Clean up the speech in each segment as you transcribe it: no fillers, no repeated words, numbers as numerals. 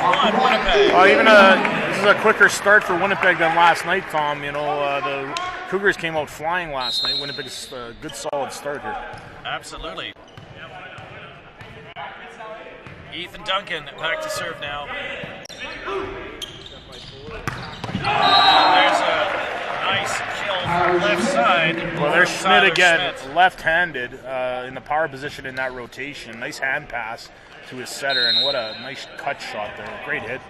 Winnipeg. This is a quicker start for Winnipeg than last night, Tom. You know, the Cougars came out flying last night. Winnipeg's a good, solid start here. Absolutely. Ethan Duncan back to serve now. There's a nice kill from left side. Well, there's Schmidt again, left-handed in the power position in that rotation. Nice hand pass to his setter, and what a nice cut shot there. Great hit.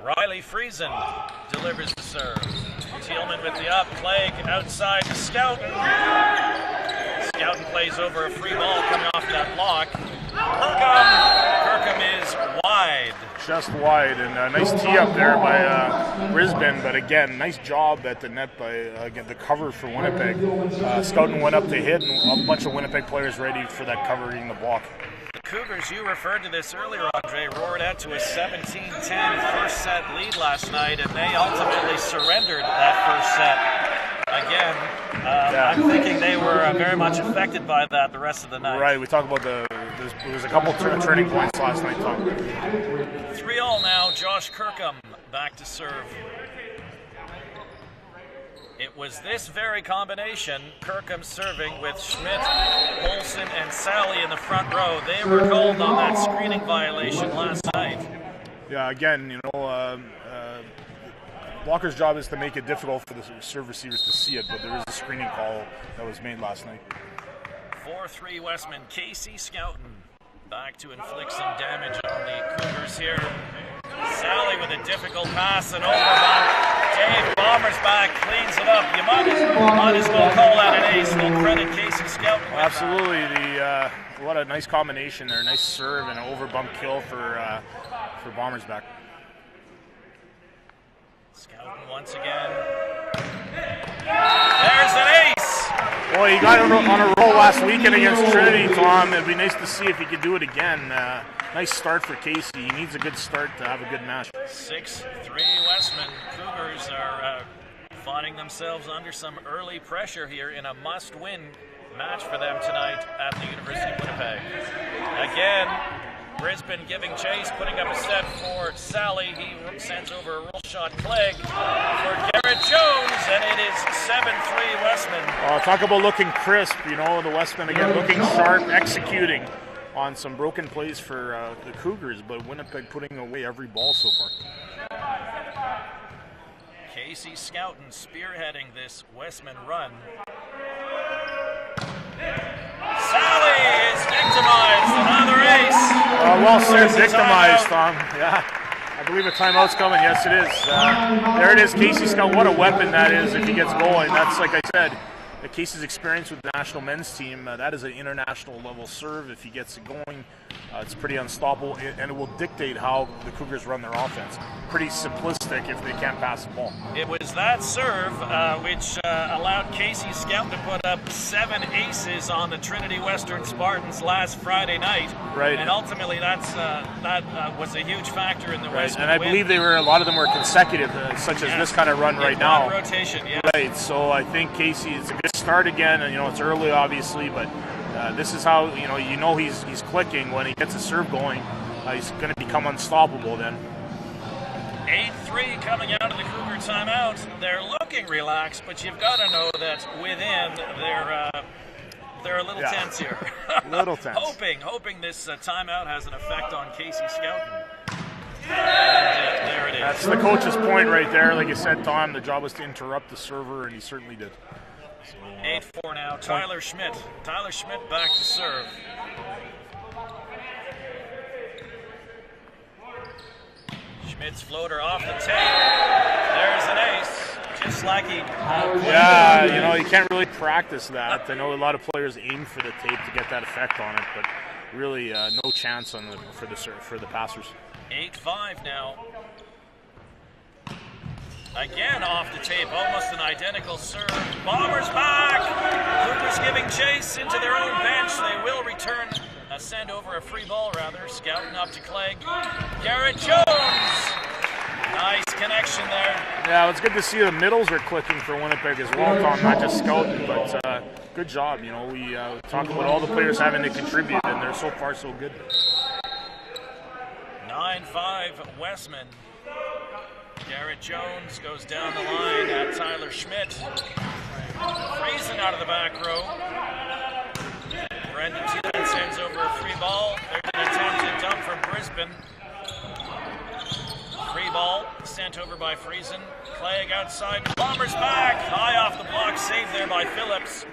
Riley Friesen delivers the serve. Thielman with the up, Clegg outside to Scouten. Scouten plays over a free ball coming off that block. Kirkham is wide. Just wide, and a nice tee up there by Brisbane, but again, nice job at the net by the cover for Winnipeg. Scouten went up to hit, and a bunch of Winnipeg players ready for that covering the block. The Cougars, you referred to this earlier, Andre, roared out to a 17-10 first set lead last night, and they ultimately surrendered that first set. Again, I'm thinking they were very much affected by that the rest of the night. Right, we talked about there was a couple turning points last night, Tom. 3-all now, Josh Kirkham back to serve. It was this very combination, Kirkham serving with Schmidt, Olsen, and Sally in the front row. They were called on that screening violation last night. Yeah, again, you know, Walker's job is to make it difficult for the serve receivers to see it, but there is a screening call that was made last night. 4-3 Westman. Casey Scouten back to inflict some damage on the Cougars here. Sally with a difficult pass and overbump. Dave Bomber's back, cleans it up. You might as well call that an ace. We'll credit Casey Scouten with absolutely. What a nice combination there. Nice serve and an overbump kill for Bomber's back. Scouten once again. There's an ace! Well, he got on a roll last weekend against Trinity, Tom. It'd be nice to see if he could do it again. Nice start for Casey. He needs a good start to have a good match. 6-3 Westman. Cougars are finding themselves under some early pressure here in a must-win match for them tonight at the University of Winnipeg. Again, Brisbane giving chase, putting up a set for Sally. He sends over a roll shot Clegg for Garrett Jones, and it is 7-3 Westman. Talk about looking crisp, you know, the Westman again looking sharp, executing on some broken plays for the Cougars, but Winnipeg putting away every ball so far. Casey Scouten spearheading this Westman run. Sally is victimized, another ace. Well said, victimized, Tom. Yeah, I believe a timeout's coming. Yes, it is. There it is, Casey Scouten. What a weapon that is if he gets going. That's, like I said, Casey's experience with the national men's team, that is an international level serve. If he gets it going, it's pretty unstoppable, and it will dictate how the Cougars run their offense. Pretty simplistic if they can't pass the ball. It was that serve which allowed Casey Scouten to put up 7 aces on the Trinity Western Spartans last Friday night. Right. And ultimately that was a huge factor in the Western And I believe a lot of them were consecutive, such as this kind of run right now. Rotation, yeah. Right, so I think Casey, it's a good start again, and it's early obviously, but this is how he's clicking when he gets a serve going. He's going to become unstoppable then. 8-3 coming out of the Cougar timeout. They're looking relaxed, but you've got to know that within they're a little tense here. Little tense. hoping this timeout has an effect on Casey Scouten. And there it is. That's the coach's point right there. Like you said, Tom, the job was to interrupt the server, and he certainly did. 8-4 now. Tyler Schmidt back to serve. Schmidt's floater off the tape. There's an ace. Just like he. Yeah, you can't really practice that. I know a lot of players aim for the tape to get that effect on it, but really no chance for the passers. 8-5 now. Again off the tape, almost an identical serve. Bombers back! Cougars giving chase into their own bench. They will return send over a free ball, rather. Scouten up to Clegg. Garrett Jones! Nice connection there. Yeah, it's good to see the middles are clicking for Winnipeg as well, Tom. Not just Scouten, but good job. We talk about all the players having to contribute, and they're so far so good. 9-5 Westman. Garrett Jones goes down the line at Tyler Schmidt. Friesen out of the back row. Brendan Thielman sends over a free ball. There's an attempted dump from Brisbane. Free ball sent over by Friesen. Clegg outside. Bombers back. High off the block. Saved there by Phillips.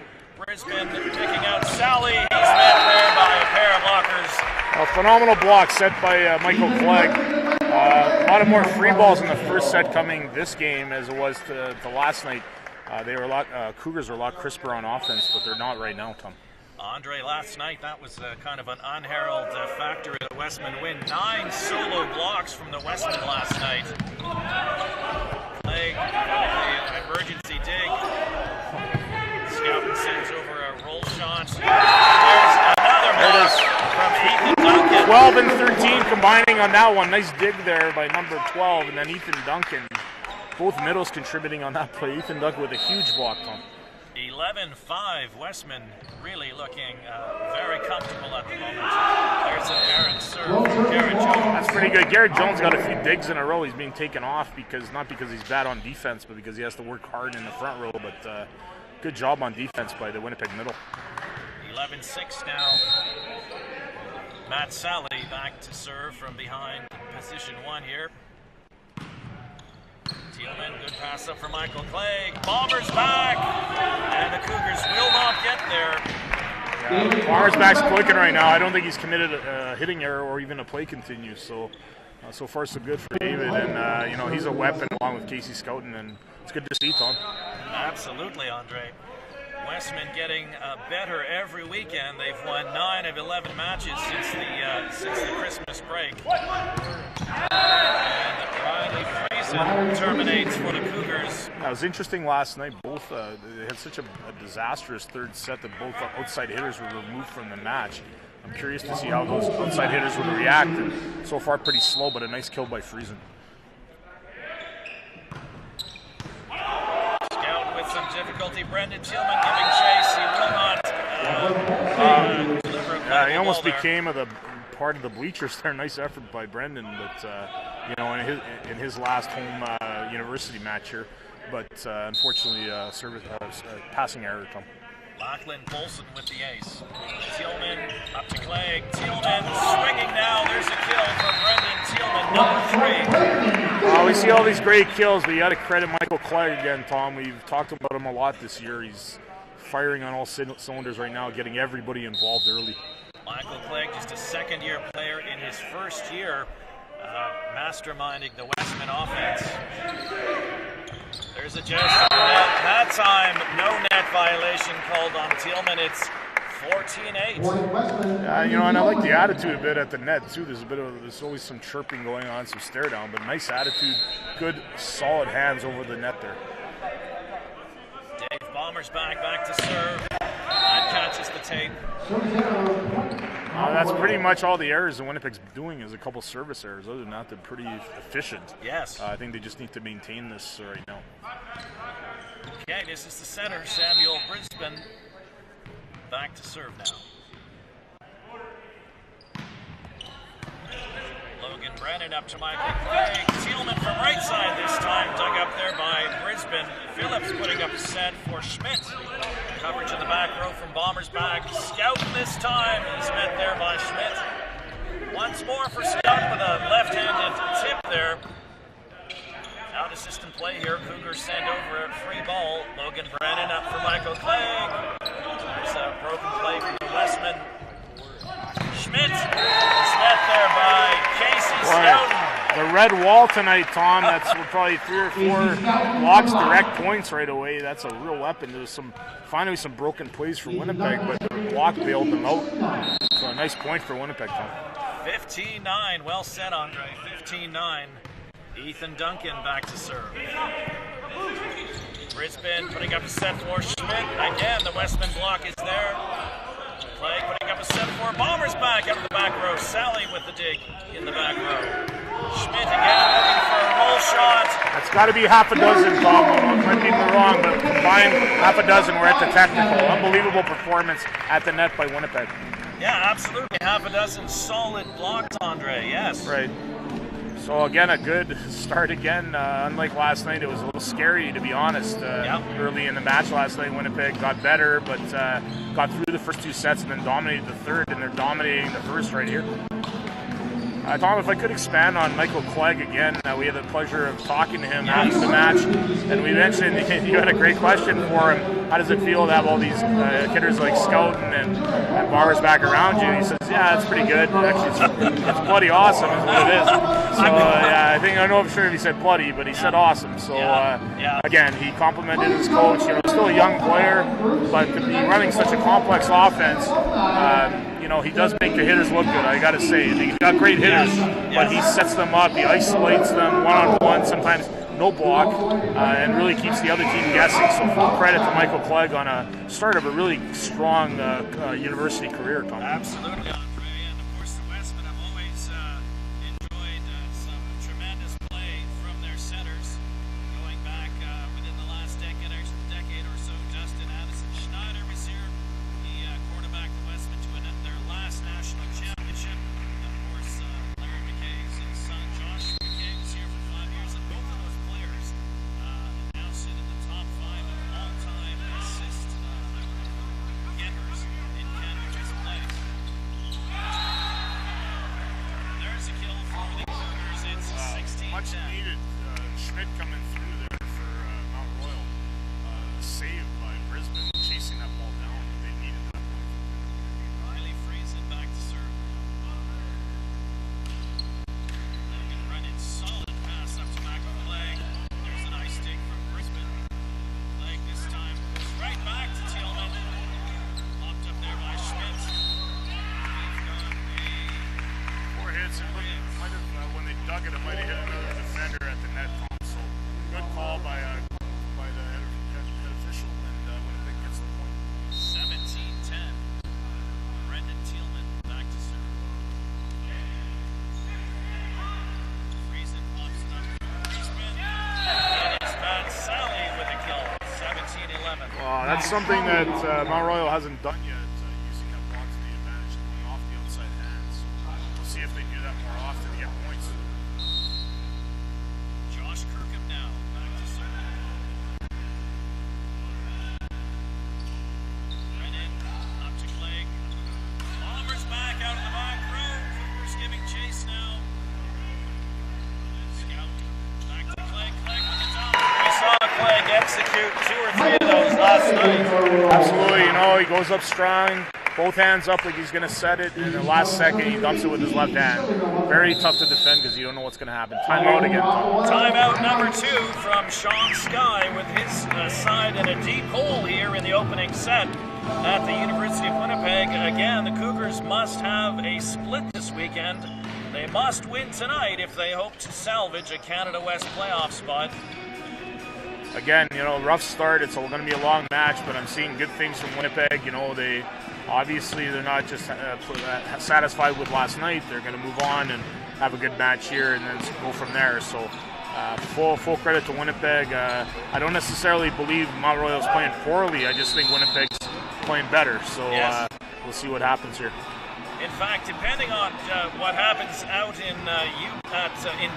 Brisbane picking out Sally. He's met there by a pair of blockers. A phenomenal block set by Michael Clegg. A lot of more free balls in the first set coming this game as it was to last night. Cougars were a lot crisper on offense, but they're not right now, Tom. Andre, last night, that was kind of an unheralded factor in the Westman win. 9 solo blocks from the Westman last night. Clegg, the emergency dig. Scouten sends over a roll shot. There's another block from Ethan Duncan. 12 and 13 combining on that one. Nice dig there by number 12, and then Ethan Duncan. Both middles contributing on that play. Ethan Duncan with a huge block, Tom. 11-5 Westman really looking very comfortable at the moment. There's an errant serve from Garrett Jones. That's pretty good. Garrett Jones got a few digs in a row. He's being taken off not because he's bad on defense, but because he has to work hard in the front row. But good job on defense by the Winnipeg middle. 11-6 now. Matt Sally back to serve from behind position 1 here. Thielman, good pass up for Michael Clegg. Bombers back, and the Cougars will not get there. Yeah, Bombers back's clicking right now. I don't think he's committed a hitting error or even a play continues. So far so good for David, and he's a weapon along with Casey Scouten, and it's good to see, Tom. Absolutely, Andre. Westman getting better every weekend. They've won 9 of 11 matches since the Christmas break. And Riley Friesen terminates for the Cougars. That was interesting last night. Both they had such a disastrous third set that both outside hitters were removed from the match. I'm curious to see how those outside hitters would react. And so far, pretty slow, but a nice kill by Friesen. Some difficulty. Brendan Thielman giving chase. He will not deliver a he almost ball became the part of the bleachers there. Nice effort by Brendan, but in his last home university match here. But unfortunately, passing error. Tom. Lachlan Bolson with the ace. Thielman up to Clegg. Thielman swinging now. There's a kill for Brendan Thielman, number 3. We see all these great kills, but you got to credit Michael Clegg again, Tom. We've talked about him a lot this year. He's firing on all cylinders right now, getting everybody involved early. Michael Clegg, just a second-year player in his first year, masterminding the Westman offense. There's a just net. That time, no net violation called on Thielman. It's 14-8. And I like the attitude a bit at the net too. There's always some chirping going on, some stare down, but nice attitude, good solid hands over the net there. Dave Bombers back to serve. And catches the tape. That's pretty much all the errors that Winnipeg's doing is a couple service errors. Other than that, they're pretty efficient. Yes. I think they just need to maintain this right now. Okay, this is the center, Samuel Brisbane. Back to serve now. Logan Brennan up to Michael Clegg. Thielman from right side this time, dug up there by Brisbane. Phillips putting up a set for Schmidt. Coverage in the back row from Bombers back. Scouten this time. He's met there by Schmidt. Once more for Scouten with a left-handed tip there. Out of system play here. Cougars send over a free ball. Logan Brennan up for Michael Clegg. There's a broken play from the Westman. Schmidt is met there by Casey Scouten. The red wall tonight, Tom. That's probably 3 or 4 blocks, direct points right away. That's a real weapon. There's finally some broken plays for Winnipeg, but the block bailed them out. So a nice point for Winnipeg, Tom. 15-9. Well said, Andre. 15-9. Ethan Duncan back to serve. Brisbane putting up a set for Schmidt. Again, the Westman block is there. Clegg putting up a set for Bombers back out of the back row. Sally with the dig in the back row. Schmidt again looking for a roll shot. That's got to be half a dozen, Tom. I might be wrong, but combined half a dozen. We're at the technical. Unbelievable performance at the net by Winnipeg. Yeah, absolutely. Half a dozen solid blocks, Andre. Yes. Right. So again, a good start again. Unlike last night, it was a little scary, to be honest. Early in the match last night, Winnipeg got better, but got through the first 2 sets and then dominated the third, and they're dominating the first right here. Tom, if I could expand on Michael Clegg again, we had the pleasure of talking to him after the match, and we mentioned you had a great question for him. How does it feel to have all these hitters like Scouten and Bars back around you? He says, yeah, it's pretty good. Actually, it's bloody awesome is what it is. So, I think, I know I'm sure if he said bloody, but he said awesome. So, again, he complimented his coach. Still a young player, but to be running such a complex offense, he does make the hitters look good, I got to say. He's got great hitters, but he sets them up, he isolates them one-on-one, sometimes no block, and really keeps the other team guessing. So full credit to Michael Clegg on a start of a really strong university career, Tom. Absolutely, Andre. And of course, the Westmen have always enjoyed some tremendous play from their centers. Going back within the last decade or so, Justin Addison Schneider was here. He quarterbacked the Westmen to their last national championship. And of course, Larry McKay's son, Josh McKay, was here for 5 years. And both of those players now sit in the top 5 of all-time assist getters in Canada's play. There's a kill for the Cougars. It's 16-10. Much needed. Schmidt coming through there for Mount Royal. Saved by Brisbane, chasing that ball down, but they needed that point. Riley Friesen back to serve. They're going to run in solid pass up to Michael Clegg. There's an ice stick from Brisbane. Clegg this time goes right back to Tillman. Popped up there by Schmidt. He's got Poor hits. Might have, when they dug it, it might have hit another defender at the net. So good call by the head official, and Winnipeg gets the point. 17-10. Brendan Tillman back to serve. Friesen pops it up to Brisbane. It is Matt Sally with a kill. 17-11. Well, that's something that Mount Royal hasn't done yet, using that ball to the advantage going off the outside hands. We'll see if they do that more often to get points. Josh Kirkham now back to serve. Brennan up to Clegg. Bombers back out of the back row. Cougars giving chase now. Scout back to Clegg. Clegg with the top. We saw Clegg execute 2 or 3 of those last night. Absolutely, he goes up strong, both hands up like he's going to set it, and in the last second he dumps it with his left hand. Very tough to defend because you don't know what's going to happen. Timeout again. Timeout number 2 from Sean Skye with his side in a deep hole here in the opening set at the University of Winnipeg. Again, the Cougars must have a split this weekend. They must win tonight if they hope to salvage a Canada West playoff spot. Again, rough start. It's going to be a long match, but I'm seeing good things from Winnipeg. They're not just satisfied with last night. They're going to move on and have a good match here and then go from there. So full credit to Winnipeg. I don't necessarily believe Mount Royal's playing poorly. I just think Winnipeg's playing better. So we'll see what happens here. In fact, depending on what happens out in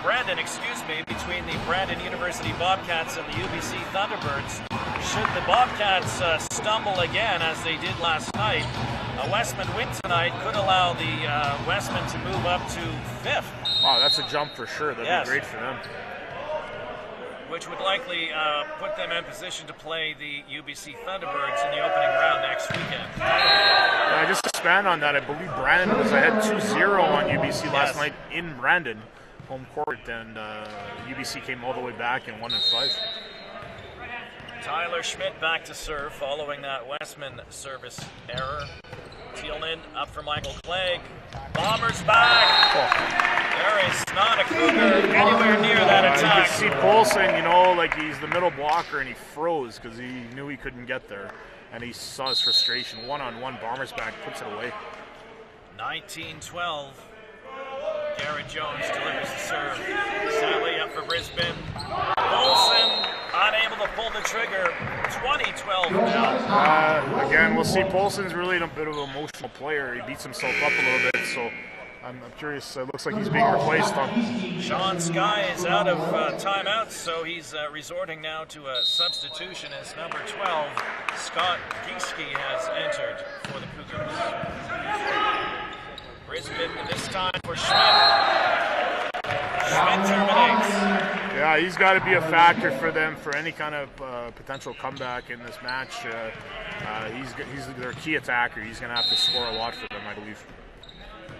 Brandon, between the Brandon University Bobcats and the UBC Thunderbirds, should the Bobcats stumble again as they did last night, a Westman win tonight could allow the Westmen to move up to 5th. Wow, that's a jump for sure. That'd be great for them. Which would likely put them in position to play the UBC Thunderbirds in the opening round next weekend. I just expand on that. I believe Brandon was ahead 2-0 on UBC last night in Brandon, home court, and UBC came all the way back and won in 5. Tyler Schmidt back to serve following that Westman service error. Thielman up for Michael Clegg. Bombers back. There is not a Cougar anywhere near that attack. You can see Poulsen, like he's the middle blocker, and he froze because he knew he couldn't get there. And he saw his frustration. One-on-one, Bombers back, puts it away. 19-12. Garrett Jones delivers the serve. Sally up for Brisbane. Poulsen unable to pull the trigger. 20-12 now. Again, we'll see. Poulsen's really a bit of an emotional player. He beats himself up a little bit, so I'm curious. It looks like he's being replaced. Sean Skye is out of timeout, so he's resorting now to a substitution as number 12, Scott Gieske, has entered for the Cougars. Brisbane this time for Schmidt. Schmidt terminates. Yeah, he's got to be a factor for them for any kind of potential comeback in this match. He's their key attacker. He's going to have to score a lot for them, I believe.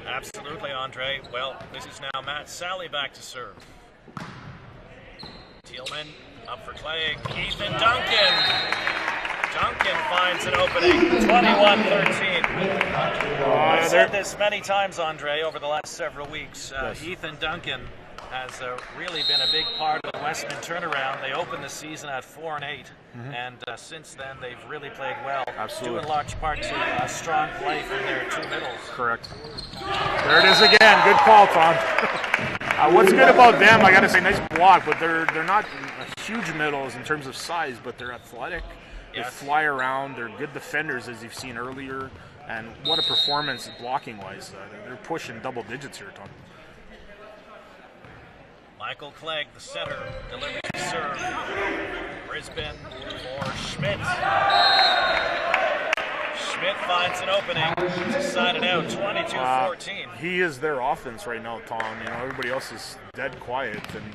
Absolutely, Andre. Well, this is now Matt Sally back to serve. Thielman up for Clegg. Ethan Duncan. Duncan finds an opening. 21-13. I've said this many times, Andre, over the last several weeks. Yes. Ethan Duncan has really been a big part of the Westman turnaround. They opened the season at 4-8, and since then they've really played well. Absolutely. Due in large part to strong play from their two middles. Correct. There it is again. Good call, Tom. What's good about them, I got to say, nice block, but they're not huge middles in terms of size, but they're athletic. They fly around. They're good defenders, as you've seen earlier. And what a performance blocking-wise. They're pushing double digits here, Tom. Michael Clegg, the center, delivers the serve. Brisbane for Schmidt. Schmidt finds an opening to side it out, 22-14. He is their offense right now, Tom. You know, everybody else is dead quiet, and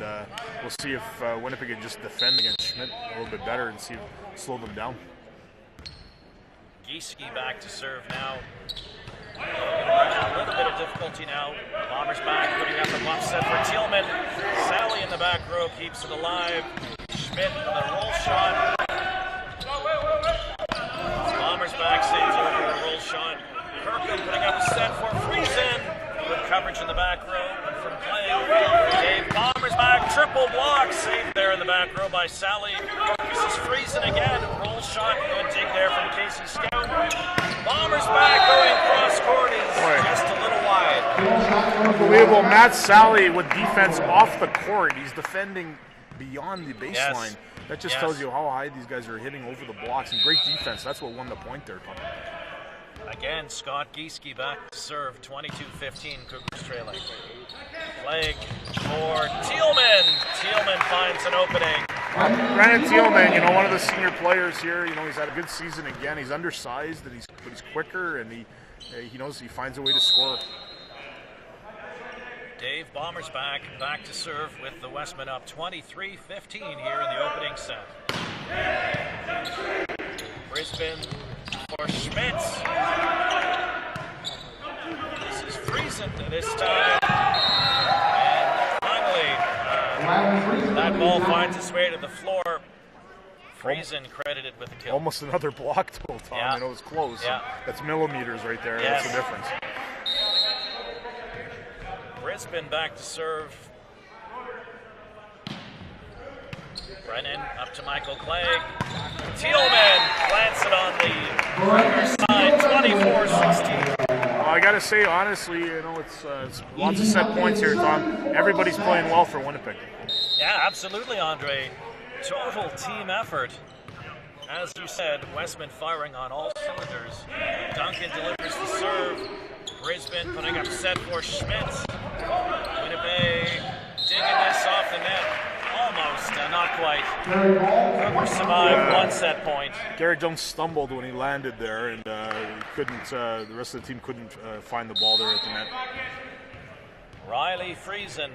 we'll see if Winnipeg can just defend against Schmidt a little bit better and slow them down. Gieske back to serve now. A little bit of difficulty now. Bombers back, putting up a bump set for Thielman. Sally in the back row keeps it alive. Schmidt with a roll shot. Bombers back saves over a roll shot. Kirkham putting up a set for Friesen. Good coverage in the back row from Clay. Dave Bombers back, triple block. Saved there in the back row by Sally. This is Friesen again. Roll shot. Good dig there from Casey Scout. Bombers back going cross court is just a little wide. Unbelievable. Matt Sally with defense off the court. He's defending beyond the baseline. Yes. That just tells you how high these guys are hitting over the blocks. And great defense. That's what won the point there, Tom. Again, Scott Gieske back to serve, 22-15, Cougars trailing. Clegg for Thielman. Thielman finds an opening. Brandon Thielman, you know, one of the senior players here. You know, he's had a good season again. He's undersized, and but he's quicker, and he knows he finds a way to score. Dave Bombers back to serve with the Westmen up 23-15 here in the opening set. Brisbane for Schmitz. This is Friesen this time. And finally, that ball finds its way to the floor. Friesen credited with the kill. Almost another block total, Tom. Yeah. You know, it was close. Yeah. That's millimeters right there. Yes. That's the difference. Brisbane back to serve. Brennan up to Michael Clegg. Thielman plants it on the side, 24-16. Well, I got to say, honestly, you know, it's lots of set points here, Tom. Everybody's playing well for Winnipeg. Yeah, absolutely, Andre. Total team effort. As you said, Westman firing on all cylinders. Duncan delivers the serve. Brisbane putting up a set for Schmitz. Winnipeg digging this off the net. Almost, not quite. Cougars survived one set point. Gary Jones stumbled when he landed there, and he couldn't. The rest of the team couldn't find the ball there at the net. Riley Friesen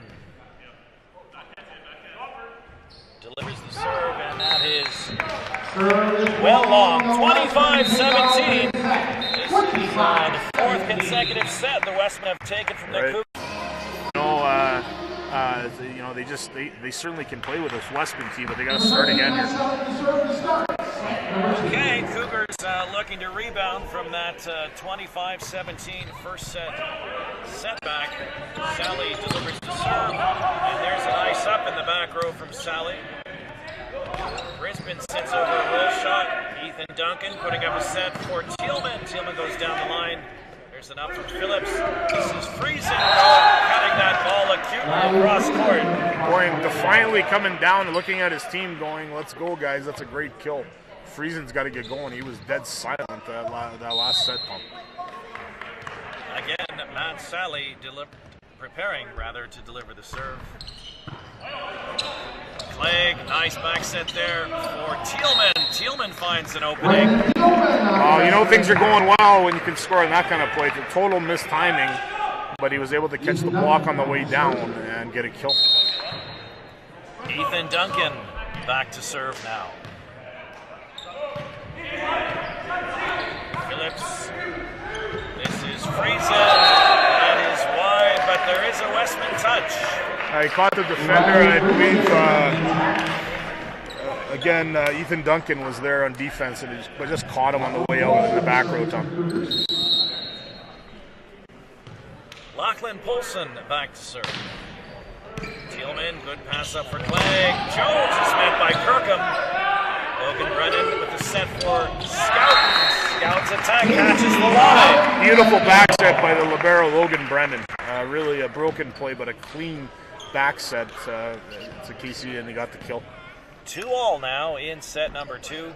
delivers the serve, and that is well long. 25-17. This is the fourth consecutive set the Westmen have taken from the Cougars. You know, they certainly can play with this Westman team, but they got to start again here. Okay, Cougars looking to rebound from that 25-17 first set setback. Sally delivers the serve, and there's an ice up in the back row from Sally. Brisbane sends over a roll shot. Ethan Duncan putting up a set for Thielman. Thielman goes down the line. There's an up from Phillips. This is Friesen cutting that ball acutely across court. Boy, defiantly coming down and looking at his team going, let's go, guys. That's a great kill. Friesen's got to get going. He was dead silent that last set pump. Again, Matt Sally preparing to deliver the serve. Clegg, nice back set there for Thielman. Thielman finds an opening. You know things are going well when you can score on that kind of play. It's a total mistiming, but he was able to catch the block on the way down and get a kill. Ethan Duncan back to serve now. Phillips. This is Friesen. That is wide, but there is a Westman touch. He caught the defender, I believe. Again, Ethan Duncan was there on defense, and he just caught him on the way out in the back row, Tom. Lachlan Poulsen back to serve. Thielman, good pass up for Clegg. Jones is met by Kirkham. Logan Brennan with the set for Scout. Scout's attack catches the line. Beautiful back set by the libero Logan Brennan. Really a broken play, but a clean back set to Casey, and he got the kill. 2-all now in set number 2.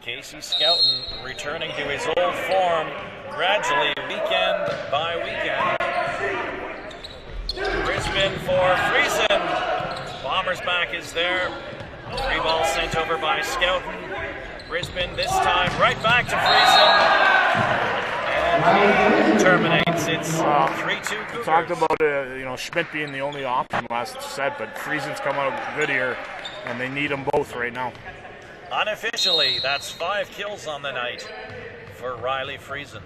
Casey Scouten returning to his old form gradually, weekend by weekend. Brisbane for Friesen. Bombers back is there. 3 balls sent over by Scouten. Brisbane this time right back to Friesen. And terminates. It's 3-2 Cougars. Talked about Schmidt being the only option last set, but Friesen's come out good here, and they need them both right now. Unofficially, that's 5 kills on the night for Riley Friesen.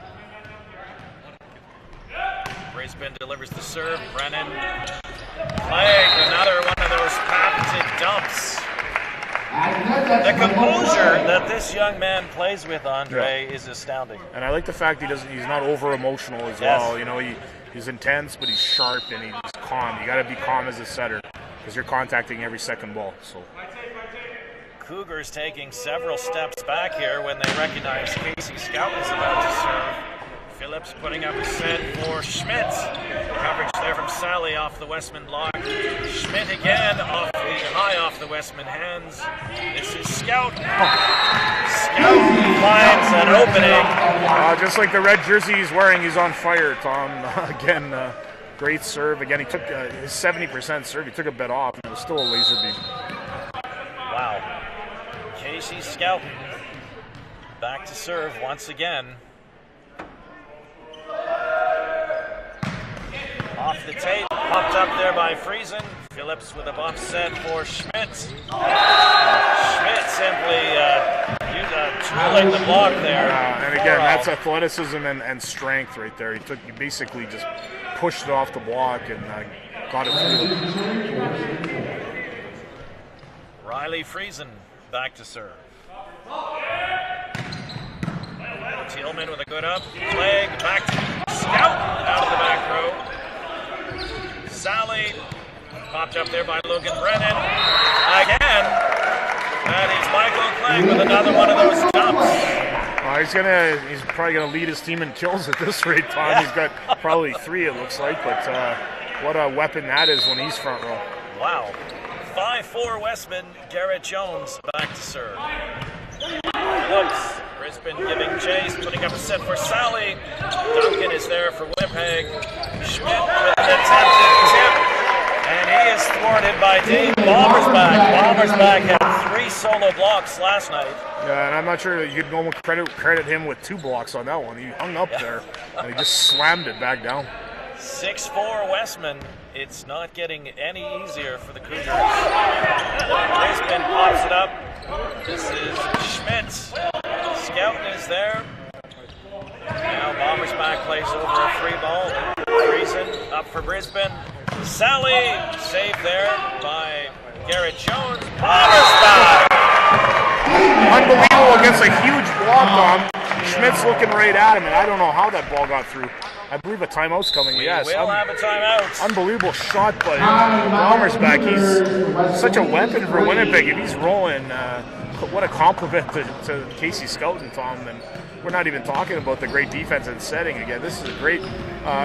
Brisbane delivers the serve. Brennan. Clegg, another one of those patented dumps. The composure that this young man plays with, Andre, is astounding. And I like the fact he's not over emotional as well. You know, he's intense, but he's sharp and he's calm. You got to be calm as a setter because you're contacting every second ball. So Cougars taking several steps back here when they recognize Casey Scout is about to serve. Phillips putting up a set for Schmidt. Coverage there from Sally off the Westman block. Schmidt again off the Westman hands. This is Scout. Scout finds an opening. Just like the red jersey he's wearing, he's on fire, Tom. Again, great serve. Again, he took his 70% serve. He took a bit off, and it was still a laser beam. Wow. Casey Scout back to serve once again. Off the tape, popped up there by Friesen. Phillips with a bump set for Schmidt. Schmidt simply too late the block there. And again, that's athleticism and strength right there. He basically just pushed it off the block and got it through. Riley Friesen back to serve. Thielman with a good up. Clegg back to Scout out of the back row. Sally popped up there by Logan Brennan. Again, that is Michael Clegg with another one of those jumps. He's probably gonna lead his team in kills at this rate, Tom. Yeah. He's got probably 3, it looks like, but what a weapon that is when he's front row. Wow. 5-4 Westman, Garrett Jones back to serve. Looks, Brisbane giving chase, putting up a set for Sally. Duncan is there for Winnipeg. Schmidt with an attempted tip, and he is thwarted by Dave Bommersbach. Bommersbach had 3 solo blocks last night. Yeah, and I'm not sure that you could almost credit him with 2 blocks on that one. He hung up there, and he just slammed it back down. 6-4 Westman. It's not getting any easier for the Cougars. Brisbane pops it up. This is Schmidt. Scouten is there. Now Bommersbach plays over a free ball. Friesen up for Brisbane. Sally saved there by Garrett Jones. Bommersbach! Unbelievable against a huge block, Tom. Schmidt's looking right at him, and I don't know how that ball got through. I believe a timeout's coming. We will have a timeout. Unbelievable shot by Bommersbach. He's such a weapon for Winnipeg. If he's rolling, what a compliment to Casey Scouten, Tom. And we're not even talking about the great defense and setting again. This is a great,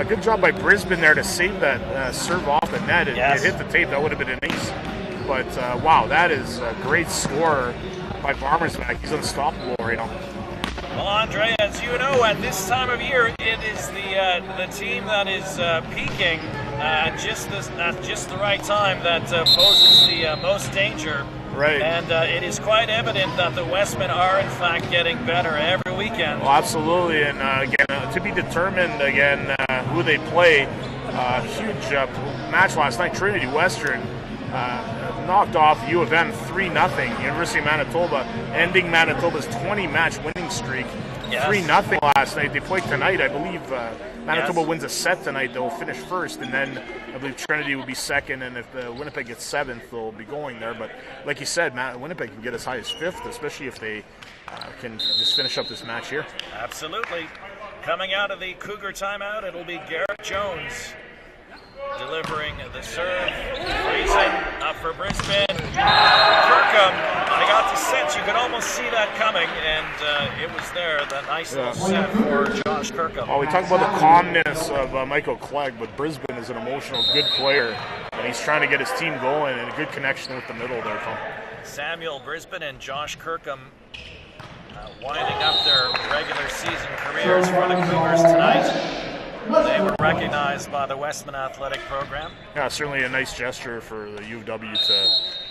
good job by Brisbane there to save that serve off the net. It hit the tape. That would have been an ace. But wow, that is a great score by Bommersbach. He's unstoppable right now. Well, Andre, as you know, at this time of year, it is the team that is peaking at just the right time that poses the most danger. Right. And it is quite evident that the Westmen are, in fact, getting better every weekend. Well, absolutely. And again, to be determined again who they play. Huge match last night. Trinity Western knocked off U of M 3-0. University of Manitoba ending Manitoba's 20-match winning streak. Yes. 3-0 last night. They play tonight. I believe Manitoba wins a set tonight. They'll finish first, and then I believe Trinity will be second. And if Winnipeg gets seventh, they'll be going there. But like you said, Winnipeg can get as high as fifth, especially if they can just finish up this match here. Absolutely. Coming out of the Cougar timeout, it'll be Garrett Jones delivering the serve. Friesen up for Brisbane. Kirkham, they got the set. You could almost see that coming, and it was there. The nice little set for Josh Kirkham. Oh, we talk about the calmness of Michael Clegg, but Brisbane is an emotional, good player, and he's trying to get his team going, and a good connection with the middle there, Tom. Samuel Brisbane and Josh Kirkham winding up their regular season careers for the Cougars tonight. They were recognized by the Westman Athletic Program. Yeah, certainly a nice gesture for the U of W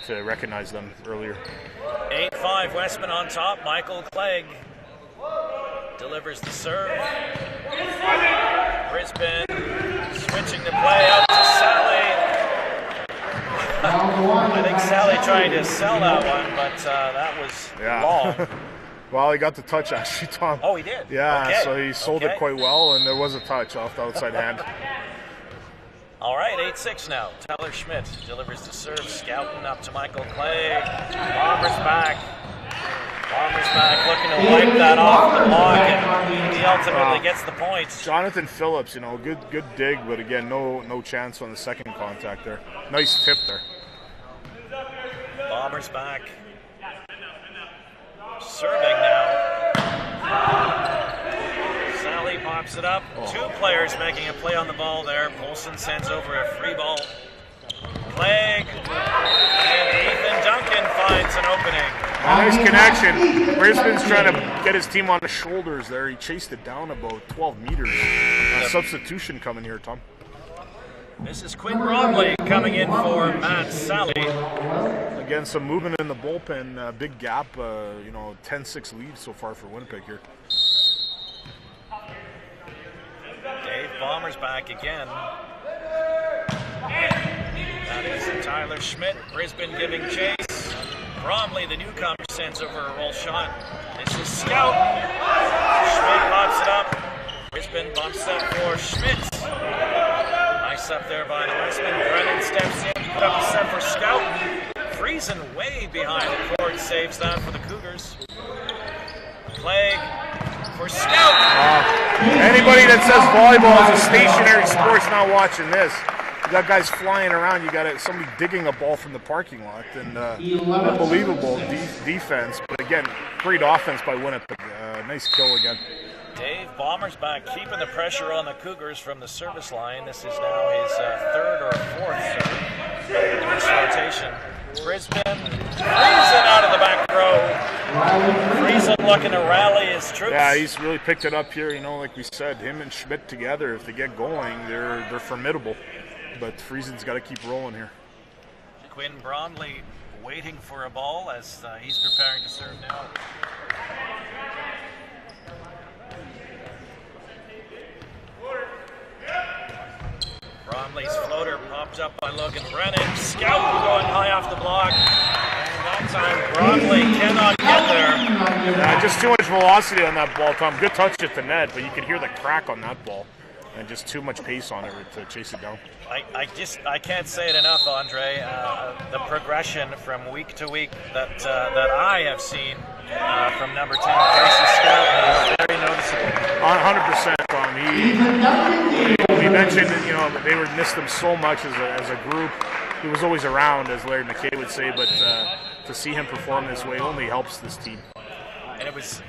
to recognize them earlier. 8-5 Westman on top. Michael Clegg delivers the serve. Brisbane switching the play out to Sally. I think Sally tried to sell that one, but that was long. Well, he got the touch actually, Tom. Oh, he did? Yeah, okay. So he sold it quite well, and there was a touch off the outside hand. All right, 8-6 now. Tyler Schmidt delivers the serve, scouting up to Michael Clegg. Bombers back. Looking to wipe that off the block, and he ultimately gets the points. Jonathan Phillips, good dig, but again, no chance on the second contact there. Nice tip there. Bombers back. Serving now. Sally pops it up. Two players making a play on the ball there. Polson sends over a free ball. Clegg. And Ethan Duncan finds an opening. Nice connection. Brisbane's trying to get his team on the shoulders there. He chased it down about 12 meters. Substitution coming here, Tom. This is Quinn Bromley coming in for Matt Sally. Again, some movement in the bullpen. Big gap, 10-6 lead so far for Winnipeg here. Dave Bombers back again. That is Tyler Schmidt. Brisbane giving chase. Bromley, the newcomer, sends over a roll shot. This is Scout. Schmidt pops it up. Brisbane bumps up for Schmidt. Nice up there by the Westman. Brennan steps in, put up a set for Scout. Friesen way behind the court, saves that for the Cougars. Clegg for Scout. Anybody that says volleyball is a stationary sport's not watching this. You got guys flying around. You got somebody digging a ball from the parking lot, and unbelievable defense. But again, great offense by Winnipeg. Nice kill again. Dave Bombers back, keeping the pressure on the Cougars from the service line. This is now his third or fourth serve in this rotation. Brisbane, Friesen out of the back row. Friesen looking to rally his troops. Yeah, he's really picked it up here. Like we said, him and Schmidt together, if they get going, they're formidable. But Friesen's got to keep rolling here. Quinn Bromley waiting for a ball as he's preparing to serve now. Bromley's floater popped up by Logan Brennan. Scout going high off the block. And that time Bromley cannot get there. Just too much velocity on that ball, Tom. Good touch at the net, but you could hear the crack on that ball. And just too much pace on it to chase it down. I can't say it enough, Andre. The progression from week to week that I have seen from number 10, Tracy Scout, is very noticeable. 100%, Tom. He mentioned that they missed him so much as a group. He was always around, as Larry McKay would say, but to see him perform this way only helps this team. And it was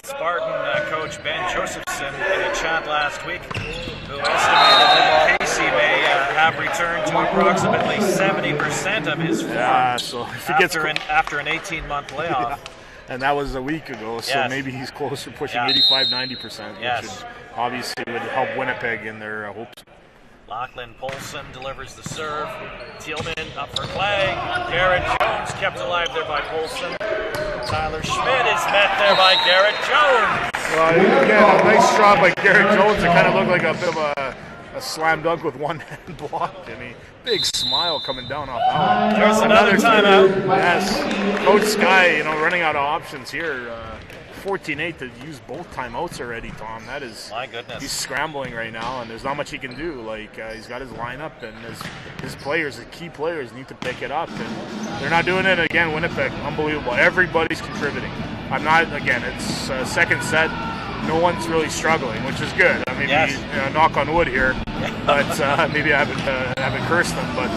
Spartan coach Ben Josephson in a chat last week who estimated that Casey may have returned to approximately 70% of his form so if he after an 18-month layoff. and that was a week ago, so maybe he's closer, pushing 85-90%, which obviously would help Winnipeg in their hopes. Lachlan Polson delivers the serve. Thielman up for Clegg. Garrett Jones kept alive there by Polson. Tyler Schmidt is met there by Garrett Jones. Well, again, a nice shot by Garrett Jones. It kind of looked like a bit of a slam dunk with one hand blocked. I mean, big smile coming down off that one. There's another timeout. Yes. Coach Sky, running out of options here. 14-8 to use both timeouts already, Tom. That is, my goodness. He's scrambling right now, and there's not much he can do. Like, he's got his lineup, and his players, his key players, need to pick it up, and they're not doing it again. Winnipeg, unbelievable. Everybody's contributing. It's second set. No one's really struggling, which is good. I mean, knock on wood here, but maybe I haven't cursed them. But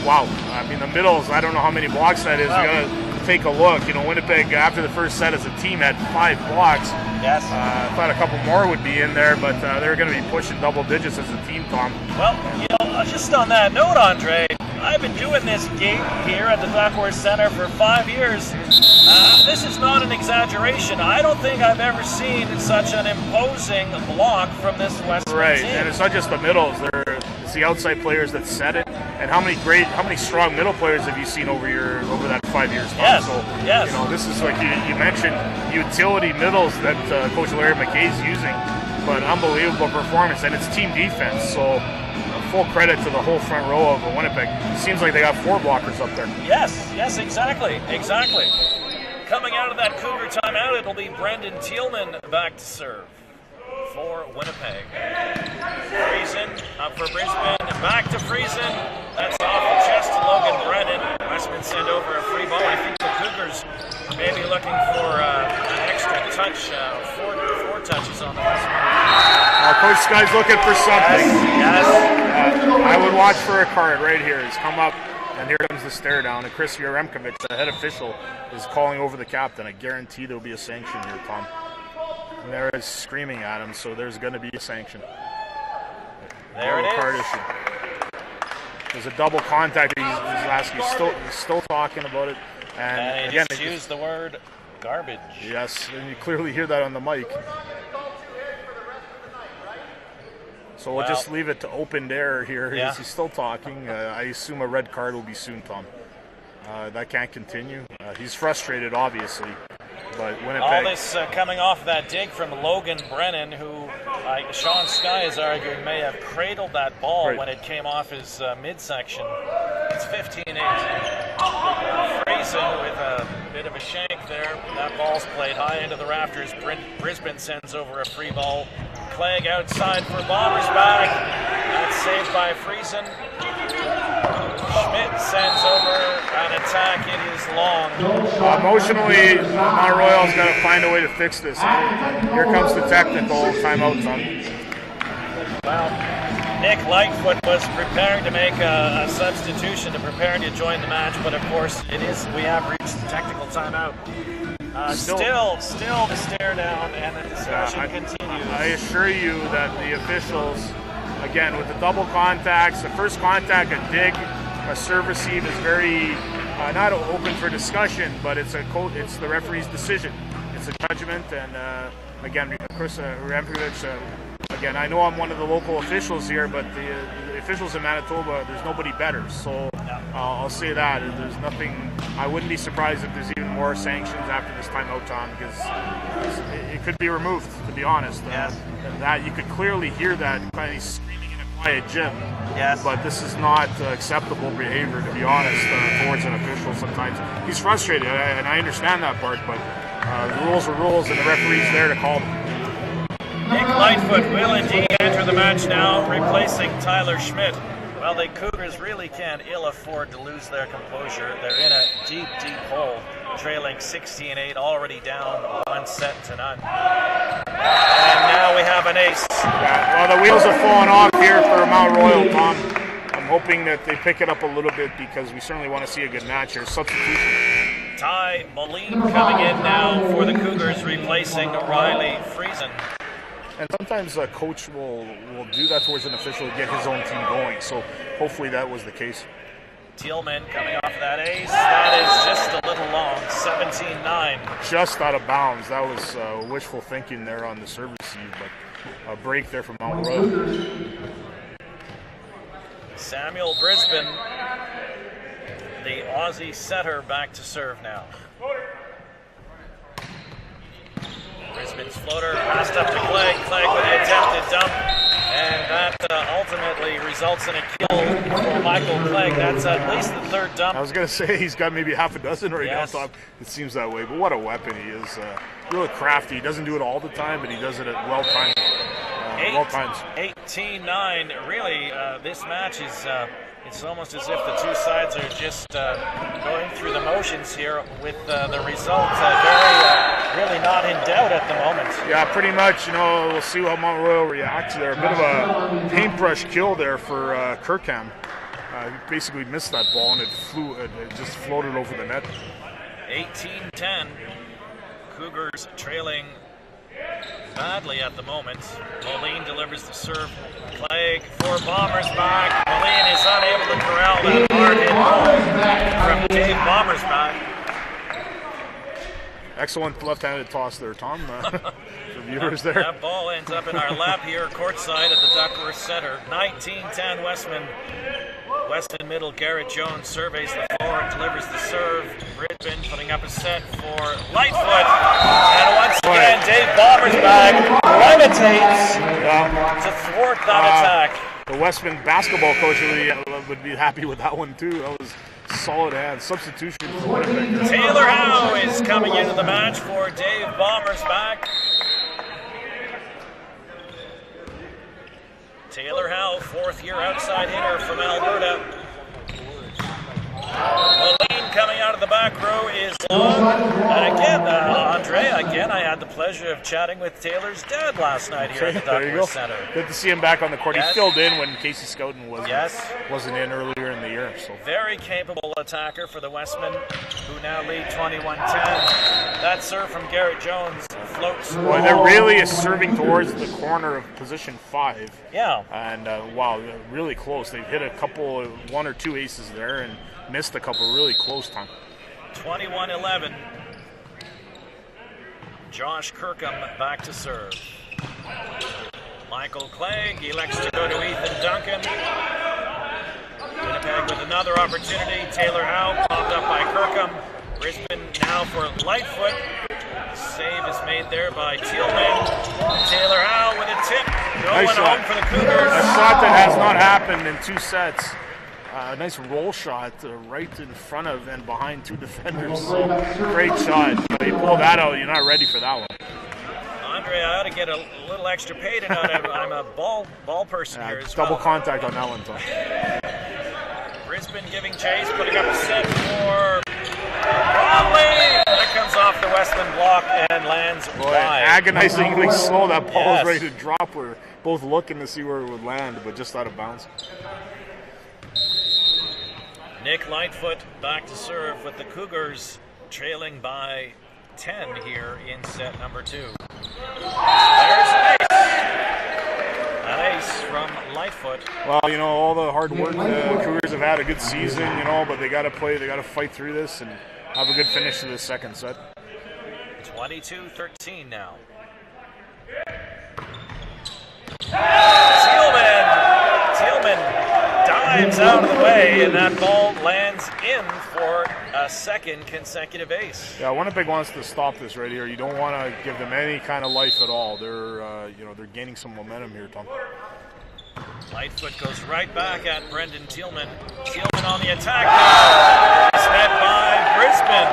wow, I mean, the middles. I don't know how many blocks that is. We gotta take a look. Winnipeg after the first set as a team had 5 blocks. Yes. I thought a couple more would be in there, but they're going to be pushing double digits as a team, Tom. Well, just on that note, Andre, I've been doing this gig here at the Duckworth Center for 5 years. This is not an exaggeration. I don't think I've ever seen such an imposing block from this Western team. And it's not just the middles. It's the outside players that set it. And how many strong middle players have you seen over that 5 years? Tom? Yes. So, this is like you mentioned, utility middles that Coach Larry McKay's using, but unbelievable performance, and it's team defense. So full credit to the whole front row of Winnipeg. It seems like they got 4 blockers up there. Yes, exactly. Coming out of that Cougar timeout, it'll be Brendan Thielman back to serve for Winnipeg. Friesen up for Brisbane, back to Friesen. That's off the chest to Logan Brennan. Westman sent over a free ball. I think the Cougars may be looking for an extra touch, 4 touches on the Westman. Coach Sky's looking for something. Yes. I would watch for a card right here. He's come up, and here comes the stare down. And Chris Yaremkovich, the head official, is calling over the captain. I guarantee there will be a sanction here, Tom. And there is screaming at him, so there's going to be a sanction. There it is. Card issue. There's a double contact. He's asking. He's still talking about it. And he just used the word garbage. Yes, and you clearly hear that on the mic. So we'll just leave it to open air here. Yeah. He's still talking. I assume a red card will be soon, Tom. That can't continue. He's frustrated, obviously. But Winnipeg. All this coming off that dig from Logan Brennan, who Sean Sky is arguing may have cradled that ball when it came off his midsection. It's 15-8. Friesen with a bit of a shank there. That ball's played high into the rafters. Brisbane sends over a free ball. Clegg outside for Bombers back. That's saved by Friesen. Schmidt sends over an attack. It is long. Emotionally, Mount Royal's got to find a way to fix this. Here comes the technical timeout, Tom. Well, Nick Lightfoot was preparing to make a substitution to prepare to join the match, but of course we have reached the technical timeout. Still the stare down, and the discussion continues. I assure you that the officials, again, with the double contacts, the first contact, a dig, a serve receive is very not open for discussion, but it's the referee's decision. It's a judgment, and again, Chris Remkovich, again, I know I'm one of the local officials here, but the officials in Manitoba, there's nobody better. So I'll say that. There's nothing. I wouldn't be surprised if there's even more sanctions after this timeout, Tom, because it could be removed, to be honest. Yes. And that you could clearly hear that kind of screaming in a quiet gym. Yes. But this is not acceptable behavior, to be honest, towards an official sometimes. He's frustrated, and I understand that part, but the rules are rules, and the referee's there to call them. Nick Lightfoot will indeed enter the match now, replacing Tyler Schmidt. Well, the Cougars really can't ill afford to lose their composure. They're in a deep, deep hole, trailing 16-8, already down 1-0. And now we have an ace. Yeah, well, the wheels have fallen off here for Mount Royal, Tom. I'm hoping that they pick it up a little bit because we certainly want to see a good match here. Substitution. Ty Moline coming in now for the Cougars, replacing Riley Friesen. And sometimes a coach will do that towards an official to get his own team going. So hopefully that was the case. Thielman coming off of that ace. That is just a little long, 17-9. Just out of bounds. That was wishful thinking there on the service receive, but a break there from Mount Royal. Samuel Brisbane, the Aussie setter, back to serve now. Brisbane's floater passed up to Clegg. Clegg with the attempted dump, and that ultimately results in a kill for Michael Clegg. That's at least the third dump. I was going to say he's got maybe half a dozen right Yes. now. It seems that way, but what a weapon he is. Really crafty. He doesn't do it all the time, but he does it at well times. 18-9. Really, this match is. It's almost as if the two sides are just going through the motions here, with the result really not in doubt at the moment. Yeah, pretty much. We'll see how Mount Royal reacts there. A bit of a paintbrush kill there for Kirkham. He basically missed that ball, and it just floated over the net. 18-10. Cougars trailing badly at the moment. Moline delivers the serve. Clegg for Bombers back. Moline is unable to corral that hard hit ball from Dave Bombers back. Excellent left-handed toss there, Tom. For viewers there. That ball ends up in our lap here, courtside at the Duckworth Center. 19-10 Westman. Weston middle, Garrett Jones surveys the floor and delivers the serve. Brisbane putting up a set for Lightfoot. And once again, Dave Bombers back levitates to thwart that attack. The Westman basketball coach would be happy with that one, too. That was solid hand. Substitution for Winnipeg. Taylor Howe is coming into the match for Dave Bombers back. Taylor Howe, fourth-year outside hitter from Alberta. Moline coming out of the back row is long. And again, Andre, I had the pleasure of chatting with Taylor's dad last night here at the Duckworth Center. Good to see him back on the court. Yes. He filled in when Casey Scouten Yes. wasn't in earlier in the year. So Very capable attacker for the Westmen, who now lead 21-10. That serve from Garrett Jones floats. Boy, they're really serving towards the corner of position 5. Yeah. And wow, really close. They've hit one or two aces there and missed a couple really close time. 21-11. Josh Kirkham back to serve. Michael Clegg elects to go to Ethan Duncan. Winnipeg with another opportunity. Taylor Howe popped up by Kirkham. Brisbane now for Lightfoot. Save is made there by Thielman. Taylor Howe with a tip. Going home for the Cougars. A shot that has not happened in 2 sets. A nice roll shot right in front of and behind 2 defenders. So great shot. But you pull that out, you're not ready for that one. Andre, I ought to get a little extra pay tonight. I'm a ball person here as well. Double contact on that one, Tom. Brisbane giving chase, putting up a set for Bromley. That comes off the Westman block and lands wide. Agonizingly slow. That ball Yes. was ready to drop. We're both looking to see where it would land, but just out of bounds. Nick Lightfoot back to serve with the Cougars trailing by 10 here in set number 2. There's an ace. An ace from Lightfoot. Well, all the hard work, the Cougars have had a good season, but they got to play, they got to fight through this and have a good finish to the second set. 22-13 now. Thielman dives out of the way, and that ball lands in for a second consecutive ace. Yeah, Winnipeg wants to stop this right here. You don't want to give them any kind of life at all. They're, they're gaining some momentum here, Tom. Lightfoot goes right back at Brendan Thielman. Thielman on the attack now. It's met by Brisbane.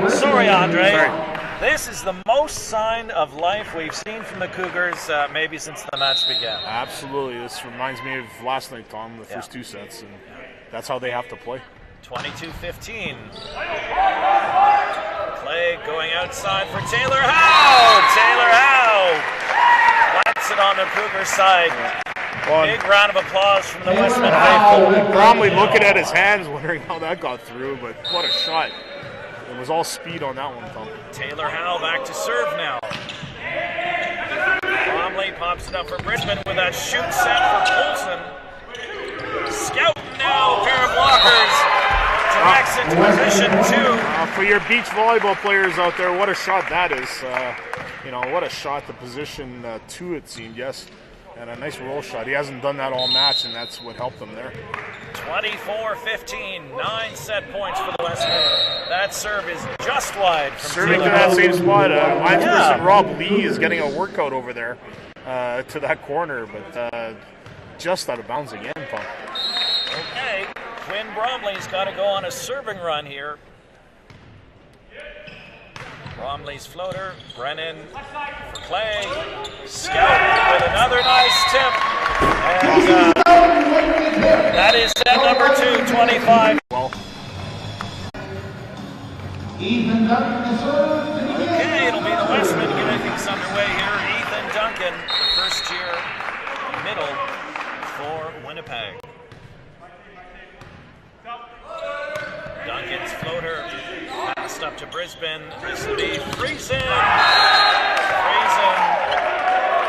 Sorry, Andre. Sorry. This is the most sign of life we've seen from the Cougars maybe since the match began. Absolutely. This reminds me of last night, Tom, the first 2 sets, and that's how they have to play. 22-15. Clegg going outside for Taylor Howe. Taylor Howe whacks it on the Cougar side. Big round of applause from the Westman faithful. Bromley looking at his hands, wondering how that got through, but what a shot. It was all speed on that one, Tom. Taylor Howe back to serve now. Bromley pops it up for Brisbane with that shoot set for Poulsen. Scout now, pair of blockers. Connects into position 2. For your beach volleyball players out there, what a shot that is. What a shot to position 2 it seemed, yes. And a nice roll shot. He hasn't done that all match, and that's what helped him there. 24-15, 9 set points for the Westmen. That serve is just wide from serving to that same spot. Linesperson Rob Lee is getting a workout over there to that corner, but just out of bounds again, Tom. Okay, Quinn Bromley's got to go on a serving run here. Bromley's floater, Brennan for Clay, Scout with another nice tip, and that is set number 2, 25. Well, okay, it'll be the Westmen getting things underway here. Ethan Duncan, the first year middle for Winnipeg. Duncan's floater passed up to Brisbane. This will be Friesen. Friesen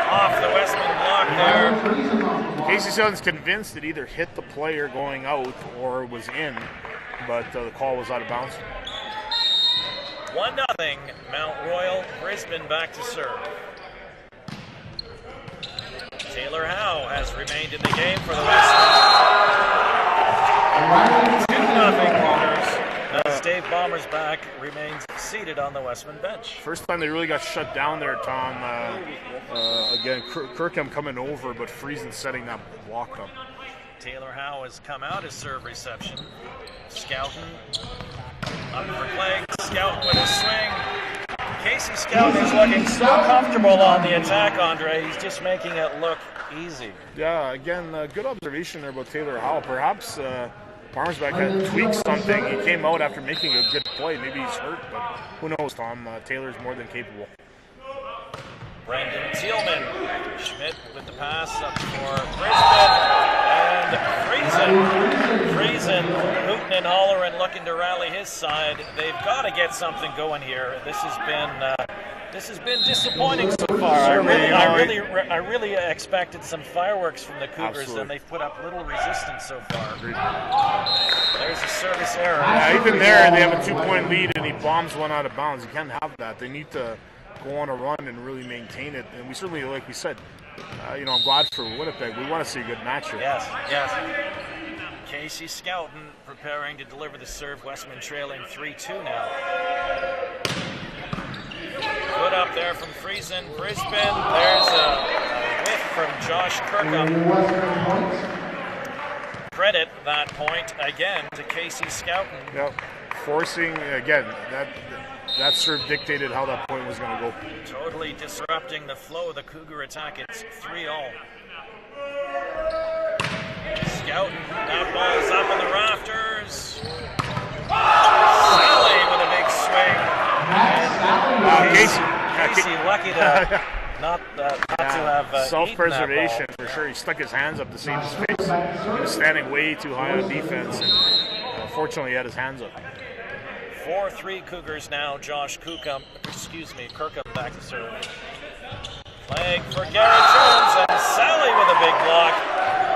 off the Westman block there. Casey Scout's convinced it either hit the player going out or was in, but the call was out of bounds. 1-0 Mount Royal. Brisbane back to serve. Taylor Howe has remained in the game for the Westmen. 2-0 Bombers. As Dave Bombers back remains seated on the Westman bench. First time they really got shut down there, Tom. Again, Kirkham coming over, but Friesen setting that block up. Taylor Howe has come out his serve reception. Scouten up for Clay. Scouten with a swing. Casey Scouten is looking so comfortable on the attack, Andre. He's just making it look easy. Yeah, again, good observation there about Taylor Howe. Perhaps Barnesback had tweaked something. He came out after making a good play. Maybe he's hurt, but who knows, Tom? Taylor's more than capable. Brendan Thielman. Schmidt with the pass up for Brisbane. And Friesen, hooting and hollering, looking to rally his side. They've got to get something going here. This has been disappointing so far. I really expected some fireworks from the Cougars, Absolutely. and they've put up little resistance so far. There's a service error. Yeah, even there, they have a 2-point lead, and he bombs one out of bounds. You can't have that. They need to go on a run and really maintain it. And we certainly, like we said, I'm glad for Winnipeg. We want to see a good match here. Yes. Casey Scouten preparing to deliver the serve. Westman trailing 3-2 now. Good up there from Friesen. Brisbane. There's a whiff from Josh Kirkham. Credit that point again to Casey Scouten. Yep. Forcing, again, that serve dictated how that point was going to go. Totally disrupting the flow of the Cougar attack. It's 3-all. Scouten, that ball's up in the rafters. Sally with a big swing. Casey lucky to not to have self-preservation for sure. He stuck his hands up to save his face. He was standing way too high on defense, and fortunately he had his hands up. 4-3 Cougars now. Josh Kirkham back to serve. Playing for Garrett Jones, and Sally with a big block.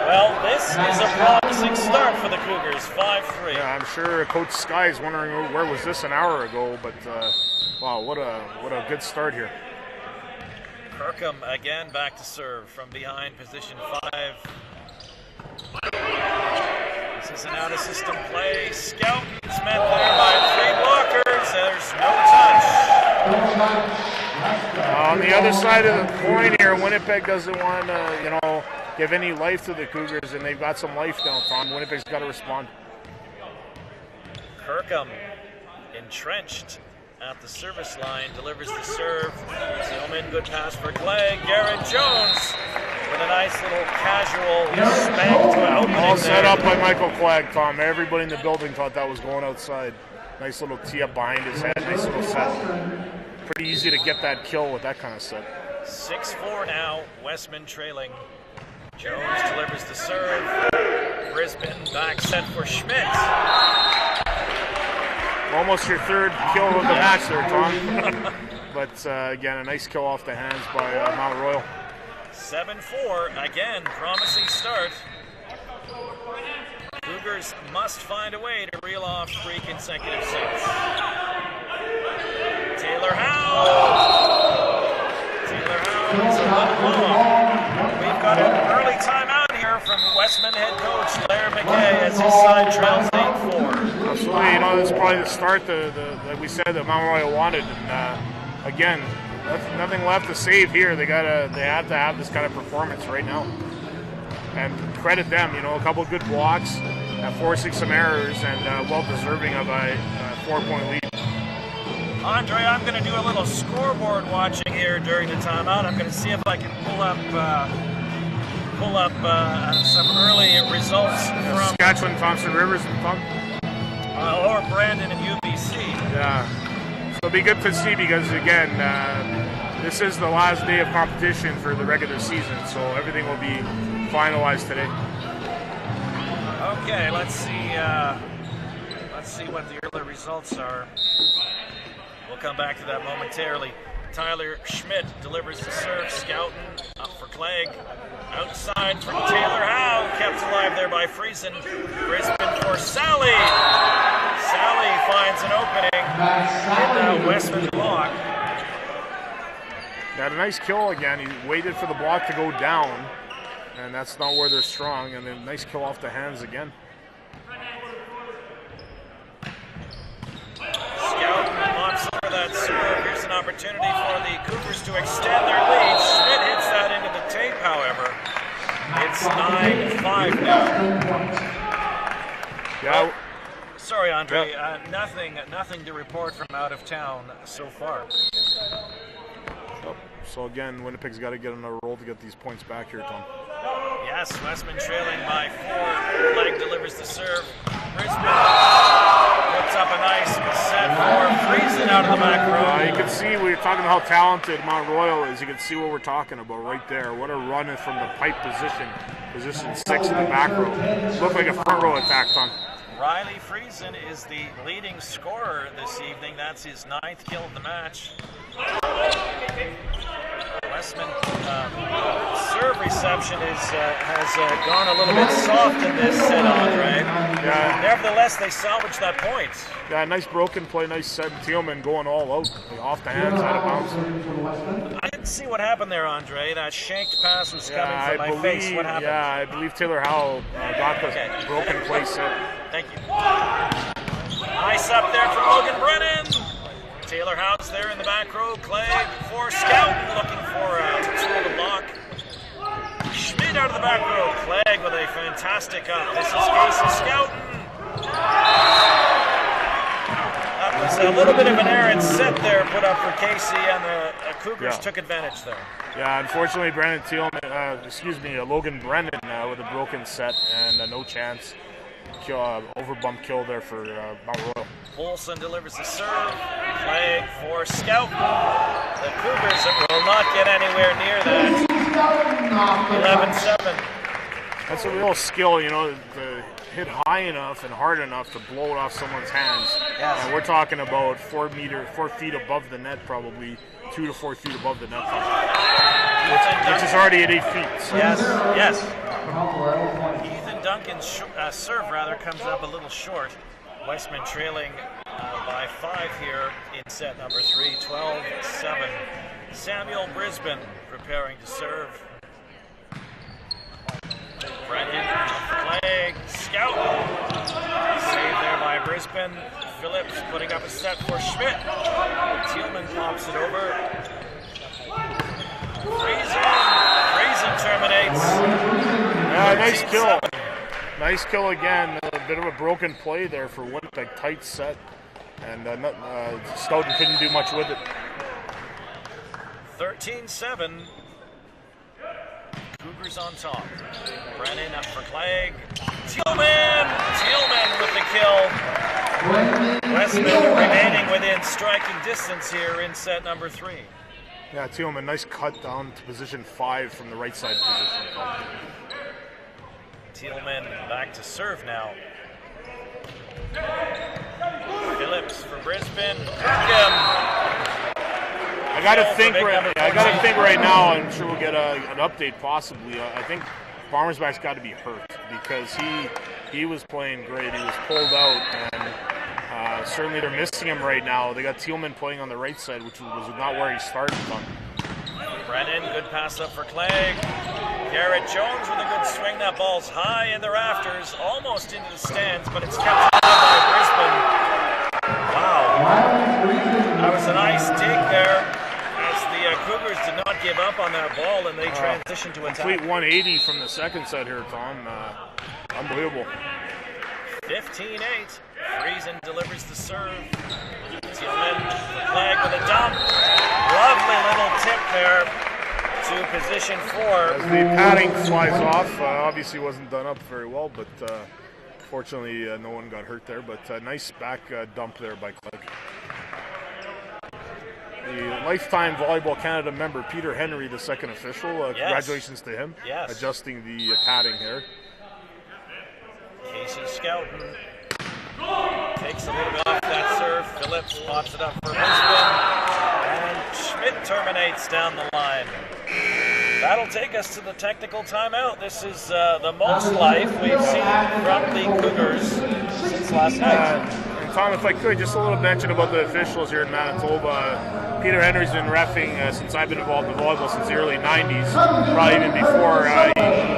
Well, this is a promising start for the Cougars. 5-3. Yeah, I'm sure Coach Sky is wondering where was this an hour ago, but wow, what a good start here. Kirkham again back to serve from behind position 5. This is an out-of-system play. Scouten's met there by 3 blockers. There's no touch. On the other side of the coin here, Winnipeg doesn't want to, give any life to the Cougars, and they've got some life downtown. Winnipeg's got to respond. Kirkham entrenched at the service line, delivers the serve. Zillman, good pass for Clay. Garrett Jones with a nice little casual spank to an opening. All set up by Michael Quagg, Tom. Everybody in the building thought that was going outside. Nice little tee up behind his head. Nice little set. Pretty easy to get that kill with that kind of set. 6-4 now. Westman trailing. Jones delivers the serve. Brisbane back set for Schmidt. Almost your third kill of the match there, Tom. But again, a nice kill off the hands by Mount Royal. 7-4, again, promising start. Cougars must find a way to reel off 3 consecutive sets. Taylor Howe. Taylor Howe is a little long. We've got an early timeout here from Westman head coach Larry McKay as his side trails 8-4. Absolutely, you know, this is probably the start that we said that Mount Royal wanted. And again, nothing left to save here. They have to have this kind of performance right now. And credit them, you know, a couple of good blocks, forcing some errors, and well deserving of a 4-point lead. Andre, I'm going to do a little scoreboard watching here during the timeout. I'm going to see if I can pull up some early results from Saskatchewan, Thompson Rivers, or Brandon and UBC. Yeah, so it'll be good to see because again, this is the last day of competition for the regular season, so everything will be finalized today. Okay, let's see what the early results are. We'll come back to that momentarily. Tyler Schmidt delivers the serve. Scouten up for Clegg. Outside from Taylor Howe. Kept alive there by Friesen. Brisbane for Sally. Sally finds an opening in the Westman block. Got a nice kill again. He waited for the block to go down, and that's not where they're strong. And then nice kill off the hands again. Scouten wants for that serve. Here's an opportunity for the Cougars to extend their lead. Schmidt hits that into the tape, however. It's 9-5 now. Yeah. Sorry, Andre. Nothing to report from out of town so far. So again, Winnipeg's got to get on a roll to get these points back here, Tom. Yes, Westman trailing by 4. Clegg delivers the serve. Brisbane puts up a nice set for Friesen out of the back row. You can see, we were talking about how talented Mount Royal is. You can see what we're talking about right there. What a run from the pipe position 6 in the back row. Looked like a front row attack, Tom. Riley Friesen is the leading scorer this evening. That's his 9th kill of the match. Westman serve reception has gone a little bit soft in this set, Andre. Yeah. Nevertheless, they salvaged that point. Yeah, nice broken play, nice set. Thielman going all out, off the hands, out of bounds. I didn't see what happened there, Andre. That shanked pass was coming from my face. What happened? Yeah, I believe Taylor Howell got the broken play set. Thank you. Nice up there from Logan Brennan. Taylor Howe's there in the back row. Clegg for Scouten, looking for a block. Schmidt out of the back row. Clegg with a fantastic up. This is Casey Scouten. That was a little bit of an errant set there put up for Casey, and the Cougars took advantage there. Yeah, unfortunately, Logan Brennan with a broken set and no chance. Overbump kill there for Mount Royal. Olsen delivers the serve. Clegg for Scouten. The Cougars will not get anywhere near that. 11-7. That's a real skill, you know, to hit high enough and hard enough to blow it off someone's hands. Yes. And we're talking about 4 feet above the net, probably 2 to 4 feet above the net, which is already at 8 feet. So. Yes. Ethan Duncan's serve comes up a little short. Westman trailing by 5 here in set number 3, 12-7. Samuel Brisbane preparing to serve. Brendan, Clegg, Scouten. Saved there by Brisbane. Phillips putting up a set for Schmidt. Thielman pops it over. Friesen terminates. Nice kill. Nice kill again. A bit of a broken play there for Winnipeg. Tight set. And Scouten couldn't do much with it. 13-7. Cougars on top. Brennan up for Clegg. Thielman with the kill. Westman remaining within striking distance here in set number 3. Yeah, Thielman, nice cut down to position 5 from the right side position. Thielman back to serve now. Phillips for Brisbane. I got to think right now. I'm sure we'll get an update possibly. I think Farmersback's got to be hurt because He was playing great. He was pulled out, and certainly they're missing him right now. They got Thielman playing on the right side, which was not where he started from. Brennan, good pass up for Clegg. Garrett Jones with a good swing. That ball's high in the rafters, almost into the stands, but it's kept alive by Brisbane. Wow. That was a nice dig there, as the Cougars did not give up on that ball, and they transitioned to attack. Complete 180 from the second set here, Tom. Unbelievable. 15-8. Friesen delivers the serve. Thielman for Clegg with a dump. Lovely little tip there to position 4. As the padding flies off, obviously wasn't done up very well, but fortunately no one got hurt there. But nice back dump there by Clegg. The Lifetime Volleyball Canada member, Peter Henry, the second official. Congratulations to him. Yes. Adjusting the padding here. Casey Skelton takes a little bit off that serve. Phillips pops it up for Brisbane. And Schmidt terminates down the line. That'll take us to the technical timeout. This is the most life we've seen from the Cougars since last night. And Tom, if I could, just a little mention about the officials here in Manitoba. Peter Henry's been reffing since I've been involved in volleyball since the early 90s, probably even before.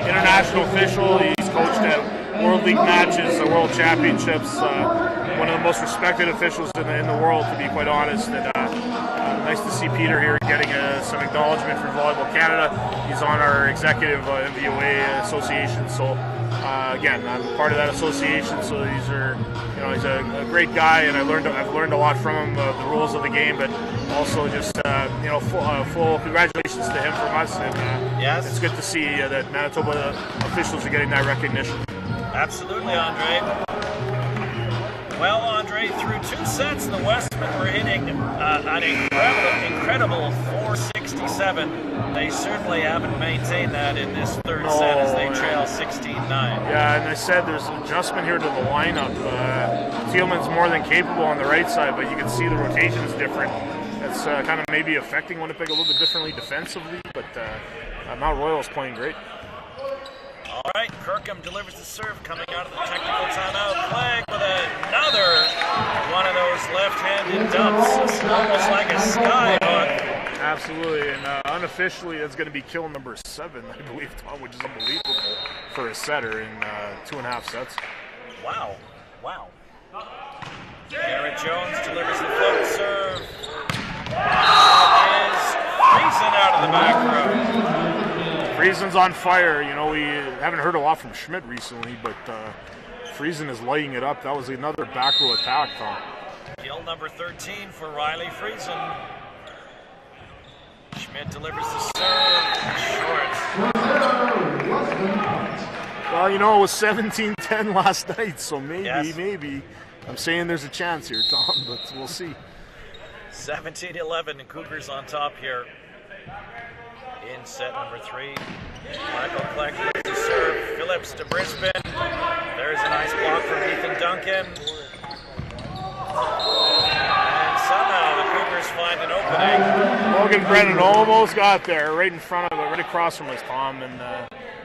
International official, he's coached at World League matches, World Championships, one of the most respected officials in the world, to be quite honest. And nice to see Peter here getting some acknowledgement from Volleyball Canada. He's on our executive MVOA association, so again, I'm part of that association. So he's a great guy, and I've learned a lot from him, the rules of the game, but also just full congratulations to him from us. And yes, it's good to see that Manitoba officials are getting that recognition. Absolutely, Andre. Well, Andre, through 2 sets, the Westmen were hitting an incredible 467. They certainly haven't maintained that in this third set as they trail 16-9. Yeah, and I said there's an adjustment here to the lineup. Thielman's more than capable on the right side, but you can see the rotation is different. That's kind of maybe affecting Winnipeg a little bit differently defensively, but Mount Royal's playing great. All right, Kirkham delivers the serve coming out of the technical timeout. Clegg with another one of those left-handed dumps. It's almost like a skyhook. Absolutely, and unofficially that's going to be kill number 7, I believe, Tom, which is unbelievable for a setter in 2.5 sets. Wow. Garrett Jones delivers the float serve. That is Friesen out of the back row. Friesen's on fire. We haven't heard a lot from Schmidt recently, but Friesen is lighting it up. That was another back row attack, Tom. Kill number 13 for Riley Friesen. Schmidt delivers the serve. Short. Well, it was 17-10 last night, so maybe. I'm saying there's a chance here, Tom, but we'll see. 17-11, Cougars on top here. In set number 3, Michael Clegg with the serve. Phillips to Brisbane. There's a nice block from Ethan Duncan. And somehow the Cougars find an opening. Logan Brennan almost got there, right in front of it, right across from us, Tom, and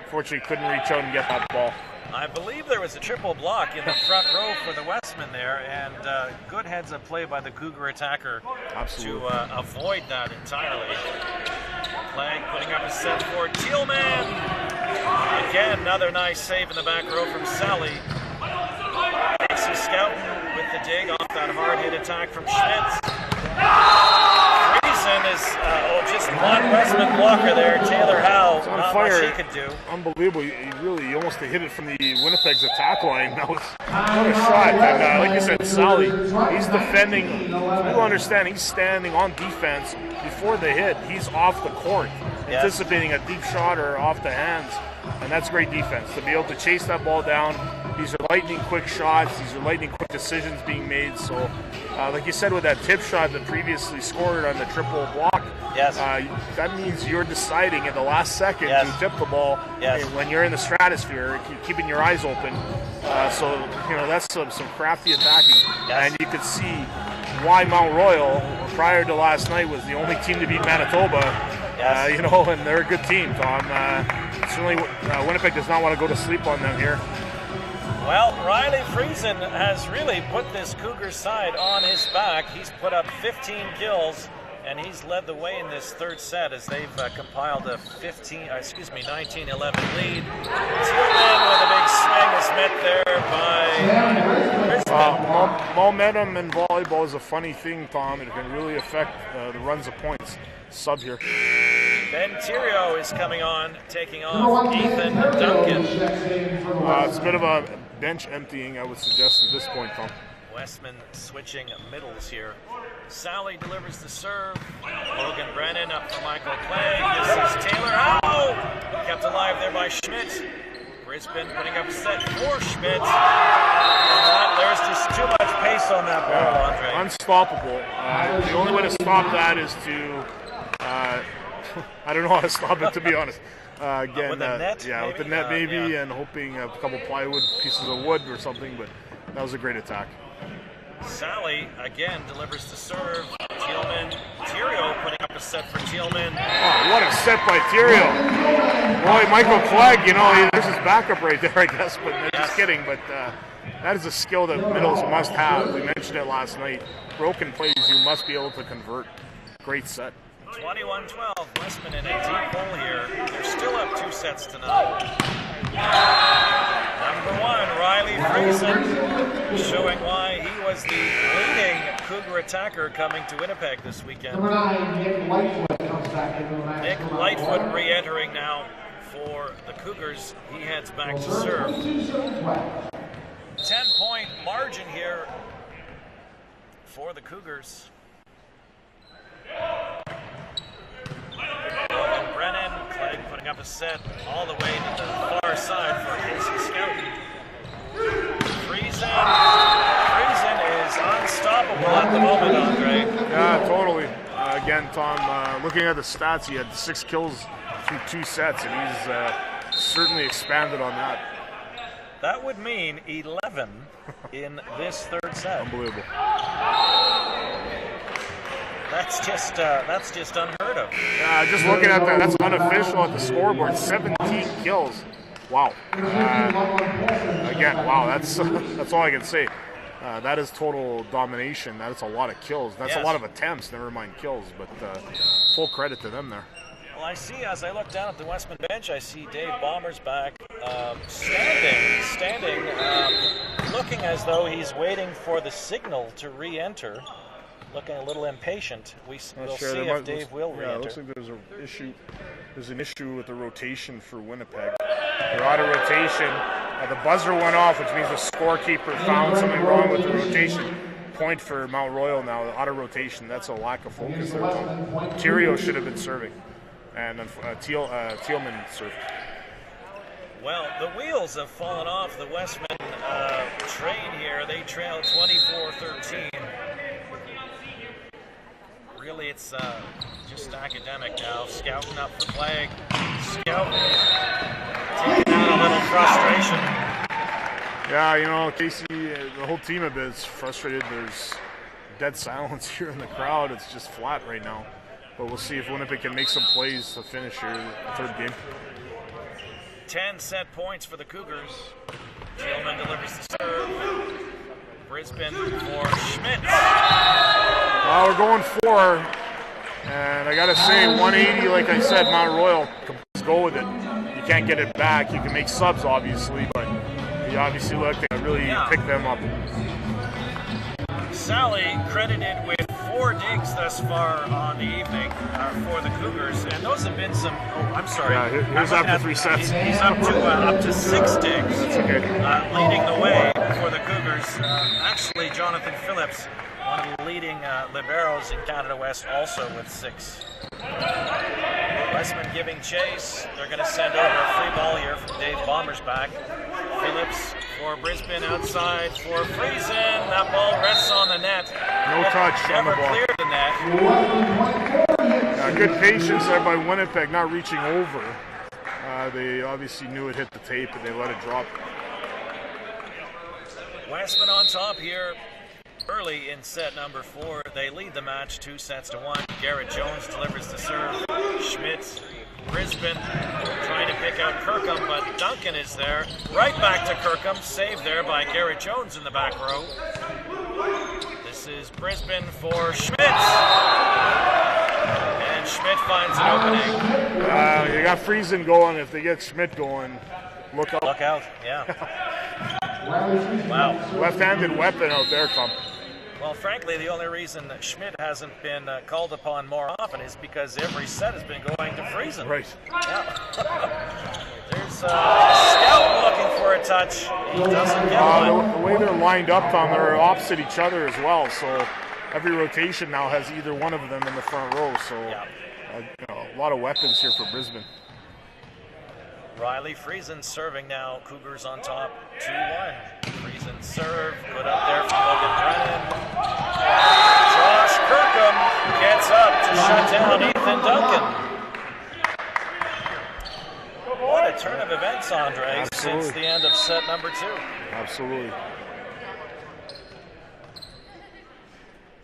unfortunately couldn't reach out and get that ball. I believe there was a triple block in the front row for the Westmen there, and good heads-up play by the Cougar attacker to avoid that entirely. Clegg putting up a set for Thielman. Again, another nice save in the back row from Sally. Casey Skelton with the dig off that hard hit attack from Schmidt. Friesen is just one Westman blocker there. Taylor Howe, not much he could do. Unbelievable. He almost hit it from the Winnipeg's attack line. That was not a shot. And like you said, Sally, he's defending. People understand he's standing on defense before the hit. He's off the court, anticipating a deep shot or off the hands. And that's great defense. To be able to chase that ball down. These are lightning quick shots. These are lightning quick decisions being made. So, like you said, with that tip shot that previously scored on the triple block, that means you're deciding in the last second to tip the ball when you're in the stratosphere, keeping your eyes open. So, that's some crafty attacking. And you could see why Mount Royal, prior to last night, was the only team to beat Manitoba. And they're a good team, Tom. Certainly, Winnipeg does not want to go to sleep on them here. Well, Riley Friesen has really put this Cougars side on his back. He's put up 15 kills, and he's led the way in this third set as they've compiled a 19-11 lead. Tillman with a big swing is met there by Brisbane. Momentum in volleyball is a funny thing, Tom. It can really affect the runs of points. Sub here. Ben Tirio is coming on, taking off Ethan Duncan. It's a bit of a bench emptying, I would suggest, at this point, Tom. Westman switching middles here. Sally delivers the serve. Logan Brennan up for Michael Clegg. This is Taylor. Oh! Kept alive there by Schmidt. Brisbane putting up a set for Schmidt. There's just too much pace on that ball, Andre. Unstoppable. The only way to stop that is to... I don't know how to stop it, to be honest. Again, with the net, with the net maybe, and hoping a couple plywood pieces of wood or something, but that was a great attack. Sally again delivers the serve. Tirio putting up a set for Tealman. Oh, what a set by Tirio. Boy, Michael Clegg, there's his backup right there, I guess, but just kidding. But that is a skill that middles must have. We mentioned it last night. Broken plays, you must be able to convert. Great set. 21-12, Westman in a deep hole here. They're still up 2 sets to none. Number 1, Riley Friesen, showing why he was the leading Cougar attacker coming to Winnipeg this weekend. Nick Lightfoot re-entering now for the Cougars. He heads back to serve. 10-point margin here for the Cougars. Brennan, Clegg putting up a set all the way to the far side for Casey Scout. Friesen is unstoppable at the moment, Andre. Yeah, totally. Again, Tom, looking at the stats, he had 6 kills through 2 sets, and he's certainly expanded on that. That would mean 11 in this third set. Unbelievable. That's just unheard of. Just looking at that, that's unofficial at the scoreboard. 17 kills. Wow. Again, wow. That's all I can say. That is total domination. That's a lot of kills. That's a lot of attempts. Never mind kills. But full credit to them there. Well, I see as I look down at the Westman bench, I see Dave Bomber's back, standing, looking as though he's waiting for the signal to re-enter. Looking a little impatient. We'll see if Dave will re-enter. Yeah, it looks like there's an issue with the rotation for Winnipeg. They're out of rotation. The buzzer went off, which means the scorekeeper found something wrong with the rotation. Point for Mount Royal now, out of rotation. That's a lack of focus there. Tirio should have been serving, and Tealman served. Well, the wheels have fallen off the Westman train here. They trail 24-13. Really, it's just academic now. Scouting up for Clegg. Scout taking out a little frustration. Yeah, Casey, the whole team of it is frustrated. There's dead silence here in the crowd. It's just flat right now. But we'll see if Winnipeg can make some plays to finish here the third game. 10 set points for the Cougars. Tillman delivers the serve. Brisbane for Schmidt. We're going 4, and I gotta say, 180, like I said, Mount Royal, let's go with it. You can't get it back. You can make subs, obviously, but you obviously look to really pick them up. Sally credited with 4 digs thus far on the evening for the Cougars, and those have been some. Oh, I'm sorry. Yeah, here's after 3 sets. He's up to 6 digs. That's okay. Leading the way for the Cougars. Actually, Jonathan Phillips, one of the leading liberos in Canada West, also with 6. Westman giving chase. They're going to send over a free ball here from Dave Bomber's back. Phillips for Brisbane outside for Friesen. That ball rests on the net. No touch on the ball. Never cleared the net. Good patience there by Winnipeg, not reaching over. They obviously knew it hit the tape and they let it drop. Westman on top here. Early in set number 4, they lead the match 2-1. Garrett Jones delivers the serve. Schmidt, Brisbane trying to pick out Kirkham, but Duncan is there. Right back to Kirkham, saved there by Garrett Jones in the back row. This is Brisbane for Schmidt. And Schmidt finds an opening. You got Friesen going. If they get Schmidt going, look out. Look out, yeah. Wow. Left-handed weapon out there, Tom. Well, frankly, the only reason that Schmidt hasn't been called upon more often is because every set has been going to Friesen. Right. Yeah. There's Scout looking for a touch. He doesn't get one. The way they're lined up, Tom, they're opposite each other as well. So every rotation now has either one of them in the front row. So a lot of weapons here for Brisbane. Riley Friesen serving now. Cougars on top, 2-1. Friesen serve, put up there from Logan Brennan. Josh Kirkham gets up to shut down Ethan Duncan. What a turn of events, Andre, since the end of set number 2. Absolutely.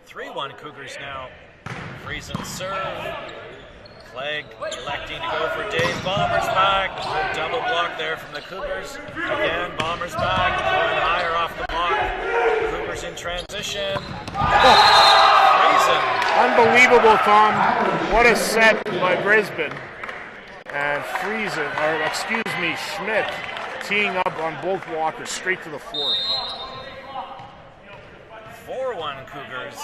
3-1 Cougars now. Friesen serve. Clegg electing to go for Dave. Bombers back. Good double block there from the Cougars. Again, Bombers back. Going higher off the block. Cougars in transition. Friesen. Unbelievable, Tom. What a set by Brisbane. And Friesen, or excuse me, Schmidt, teeing up on both blockers straight to the floor. 4-1 Cougars.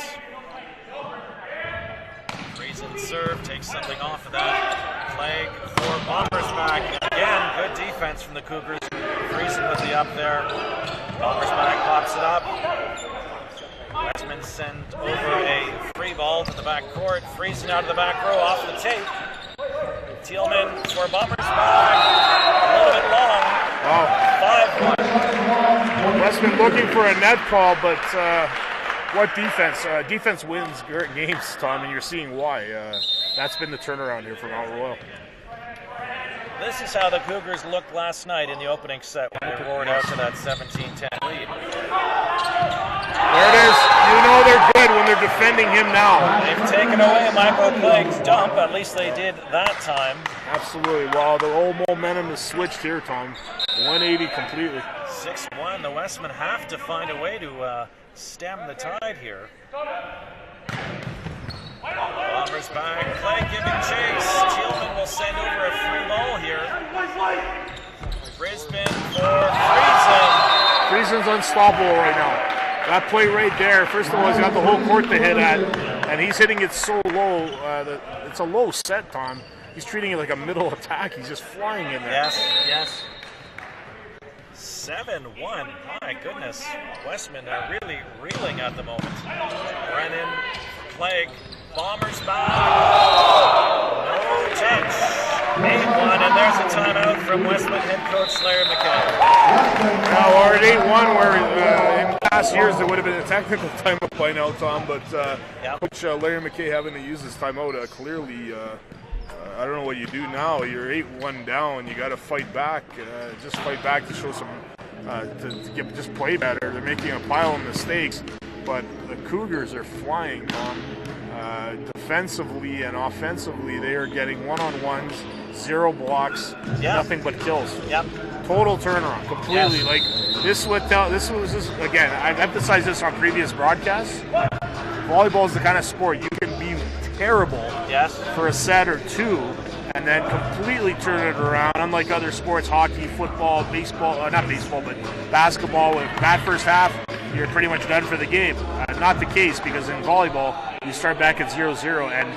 Friesen serve, takes something off of that. Clegg for Bombers back. Again, good defense from the Cougars. Friesen with the up there. Bombers back pops it up. Westman send over a free ball to the back court. Friesen out of the back row off the tape. Thielman for Bombers back. A little bit long. Wow. 5-1. Westman looking for a net call, but what defense? Defense wins games, Tom, and you're seeing why. That's been the turnaround here for Mount Royal. This is how the Cougars looked last night in the opening set when they roared out to that 17-10 lead. There it is. You know they're good when they're defending him now. They've taken away Michael Clegg's dump. At least they did that time. Absolutely. Wow, the old momentum is switched here, Tom. 180 completely. 6-1. The Westmen have to find a way to stem the tide here. Bombers back. Clegg giving chase. Thielman will send over a free ball here. Brisbane for Friesen. Friesen's unstoppable right now. That play right there, first of all, he's got the whole court to hit at, and he's hitting it so low. It's a low set, Tom. He's treating it like a middle attack. He's just flying in there. Yes. 7-1. My goodness. Westmen are really reeling at the moment. Brennan, Clegg, Bombers back. No touch. 8-1, and there's a timeout from Westman head coach Larry McKay. Now we're at 8-1, where in past years there would have been a technical timeout by now, Tom, but Coach Larry McKay having to use this timeout clearly. I don't know what you do now. You're 8-1 down. You got to fight back. Just fight back to show some, just play better. They're making a pile of mistakes, but the Cougars are flying, Tom. Defensively and offensively, they are getting one-on-ones, 0 blocks, nothing but kills. Total turnaround, completely. Like this was again. I've emphasized this on previous broadcasts. Volleyball is the kind of sport you can be terrible for a set or two and then completely turn it around. Unlike other sports, hockey, football, baseball, not baseball, but basketball, with that first half, you're pretty much done for the game. Not the case, because in volleyball, you start back at 0-0, and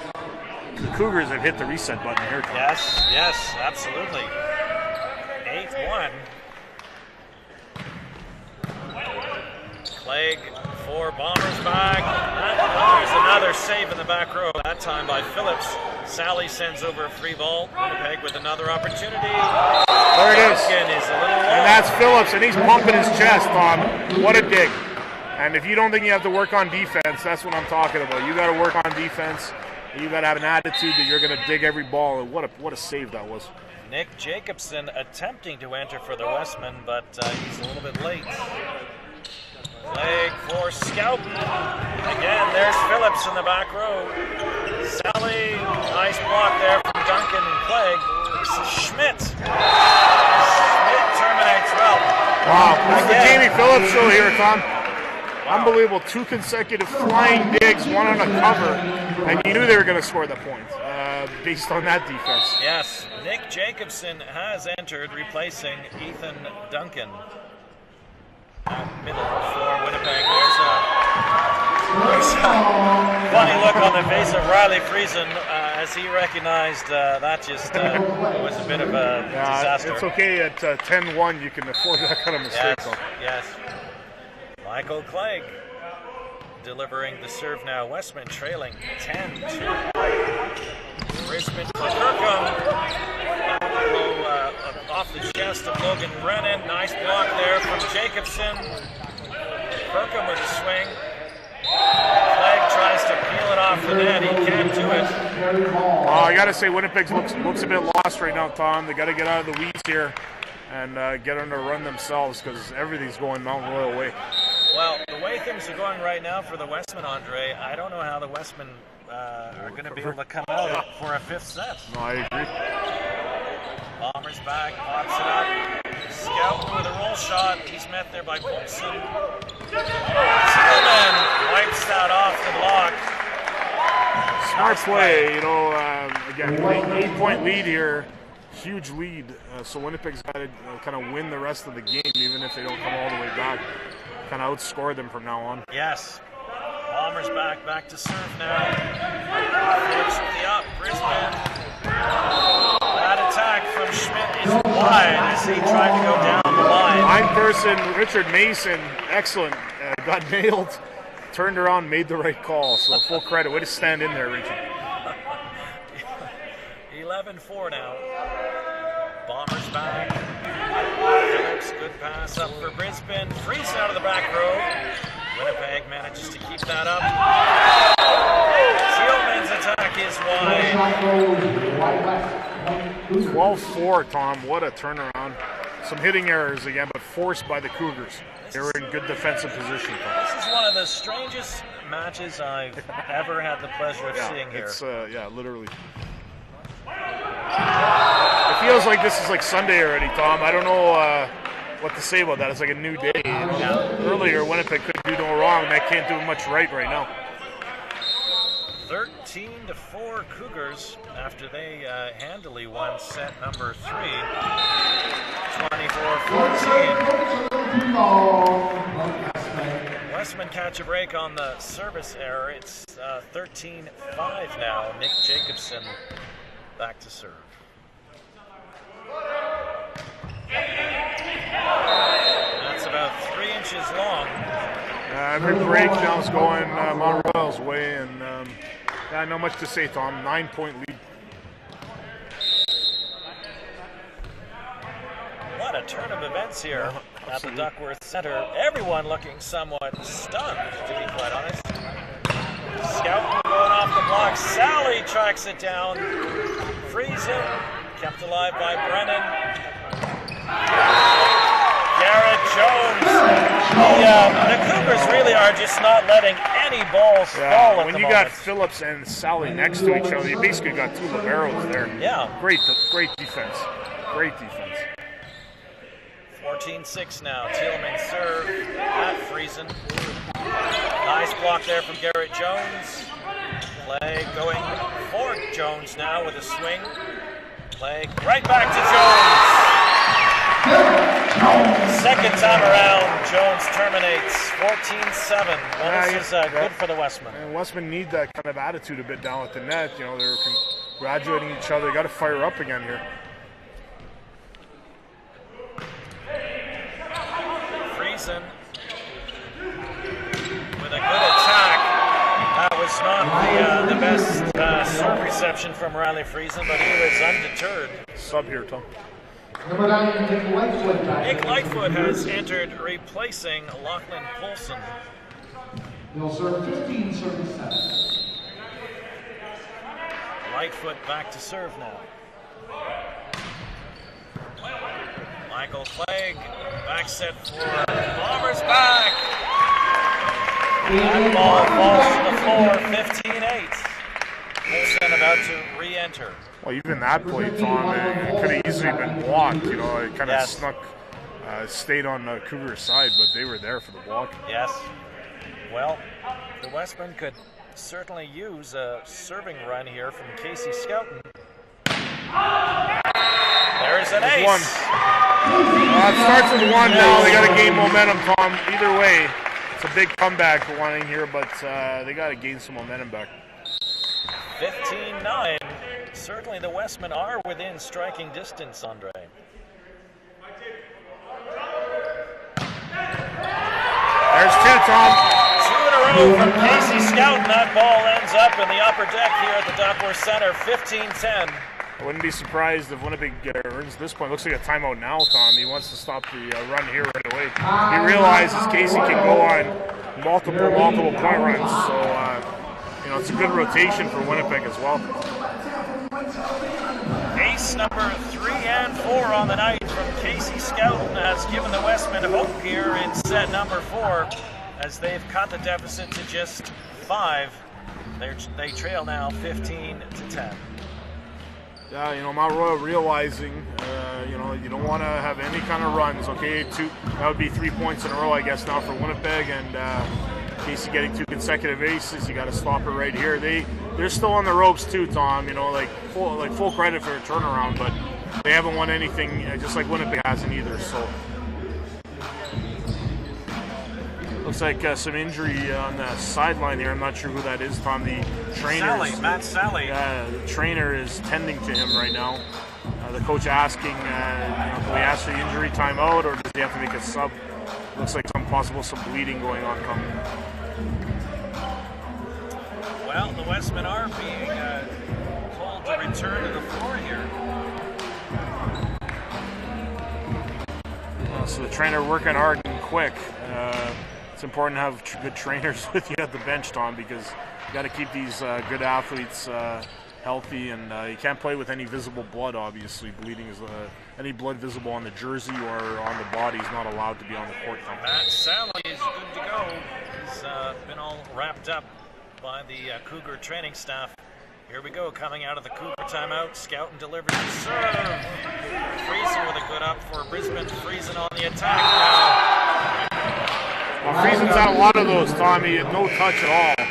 the Cougars have hit the reset button here. Yes, absolutely. 8-1. Clegg for Bombers back. There's another save in the back row, that time by Phillips. Sally sends over a free ball. Winnipeg with another opportunity. There it is. Is a little long. And that's Phillips, and he's pumping his chest, Tom. What a dig. And if you don't think you have to work on defense, that's what I'm talking about. You got to work on defense. You got to have an attitude that you're going to dig every ball. And what a save that was. Nick Jacobson attempting to enter for the Westmen, but he's a little bit late. Leg for Scout. Again, there's Phillips in the back row. Sally, nice block there from Duncan and Clegg. This is Schmidt. Wow, this is the Jamie Phillips show here, Tom. Unbelievable. 2 consecutive flying digs, one on a cover, and you knew they were going to score the point based on that defense. Yes, Nick Jacobson has entered, replacing Ethan Duncan at middle for Winnipeg. There's a funny look on the face of Riley Friesen as he recognized that just was a bit of a disaster. It's okay at 10-1 you can afford that kind of mistake. Yes. Michael Clegg delivering the serve now. Westman trailing 10-2. Brisbane for Kirkham. Off the chest of Logan Brennan. Nice block there from Jacobson. Kirkham with a swing. Clegg tries to peel it off the net. He can't do it. I got to say, Winnipeg looks a bit lost right now, Tom. They got to get out of the weeds here and get on a run themselves because everything's going Mountain Royal way. Well, the way things are going right now for the Westmen, Andre, I don't know how the Westmen are going to be able to come out for a 5th set. No, I agree. Bombers back, pops it up. Scout with a roll shot. He's met there by Poulsen. Tillman wipes that off the block. Smart play, again, 8-point lead here. Huge lead. So Winnipeg's got to kind of win the rest of the game, even if they don't come all the way back. Kind of outscore them from now on. Yes. Bombers back to serve now. Phillips with the up, Brisbane. That attack from Schmidt is wide as he tried to go down the line. Line person, Richard Mason, excellent. Got nailed, turned around, made the right call. So full credit. Way to stand in there, Richard. 11-4 now. Bombers back. Phillips, good pass up for Brisbane. Friesen out of the back row. Winnipeg manages to keep that up. Tillman's attack is wide. 12-4, Tom. What a turnaround. Some hitting errors again, but forced by the Cougars. They were in good defensive position, Tom. This is one of the strangest matches I've ever had the pleasure of seeing here. It's, literally. It feels like this is like Sunday already, Tom. I don't know what to say about that. It's like a new day. Earlier, Winnipeg couldn't do no wrong, and that can't do much right now. 13-4 Cougars after they handily won set number 3. 24-14. Westman catch a break on the service error. It's 13-5 now. Nick Jacobson back to serve. That's about 3 inches long. Every break now is going Mount Royal's way, and not much to say, Tom. 9-point lead. What a turn of events here at the Duckworth Center. Everyone looking somewhat stunned, to be quite honest. Scout going off the block. Sally tracks it down. Friesen kept alive by Brennan. Garrett Jones. The Cougars really are just not letting any balls fall at when the you moment. got Phillips and Sally next to each other, you basically got 2 liberos there. Yeah. Great defense. Great defense. 14-6 now. Tillman serve at Friesen. Nice block there from Garrett Jones. Play going for Jones now with a swing. Play right back to Jones. Second time around, Jones terminates 14-7. Well, this is good for the Westmen. And Westmen need that kind of attitude a bit down at the net. They're congratulating each other. They got to fire up again here. Friesen with a good attack. That was not the best serve reception from Riley Friesen, but he was undeterred. Sub here, Tom. Number 9, Nick Lightfoot. Nick Lightfoot has entered, replacing Lachlan Poulsen. They'll serve 15-37. Lightfoot back to serve now. Michael Clegg, back set for Bombers back. That ball falls to the floor, 15-8. Poulsen about to re-enter. Well, even that play, Tom, it could have easily been blocked. It kind of snuck stayed on the Cougars' side, but they were there for the block. Yes. Well, the Westmen could certainly use a serving run here from Casey Skelton. There's an ace. One. It starts with one now. They got to gain momentum, Tom. Either way, it's a big comeback one in here, but they got to gain some momentum back. 15-9. Certainly the Westmen are within striking distance, Andre. There's two, Tom. Two in a row from Casey Skelton. That ball ends up in the upper deck here at the Duckworth Center, 15-10. I wouldn't be surprised if Winnipeg earns this point. Looks like a timeout now, Tom. He wants to stop the run here right away. He realizes Casey can go on multiple point runs. So, it's a good rotation for Winnipeg as well. Ace number 3 and 4 on the night from Casey Skelton has given the Westmen hope here in set number 4 as they've cut the deficit to just 5. They trail now 15-10. Yeah, Mount Royal realizing, you don't want to have any kind of runs. Okay, that would be 3 points in a row, I guess, now for Winnipeg, and Casey getting 2 consecutive aces. You got to stop it right here. They're still on the ropes too, Tom. Full credit for a turnaround, but they haven't won anything, just like Winnipeg hasn't either. So looks like some injury on the sideline here. I'm not sure who that is, Tom. The trainer, Matt Sally. The trainer is tending to him right now. The coach asking, do we ask for the injury timeout, or does he have to make a sub? Looks like some bleeding going on coming. Well, the Westmen are being told to return to the floor here. So the trainer working hard and quick. It's important to have good trainers with you at the bench, Tom, because you got to keep these good athletes healthy, and you can't play with any visible blood. Obviously, bleeding is any blood visible on the jersey or on the body is not allowed to be on the court. Tom. Matt Sally is good to go. He's been all wrapped up by the Cougar training staff. Here we go, coming out of the Cougar timeout. Skelton delivers the serve. Friesen with a good up for Brisbane. Friesen on the attack now. Well, Friesen's had a lot of those, Tommy. No touch at all.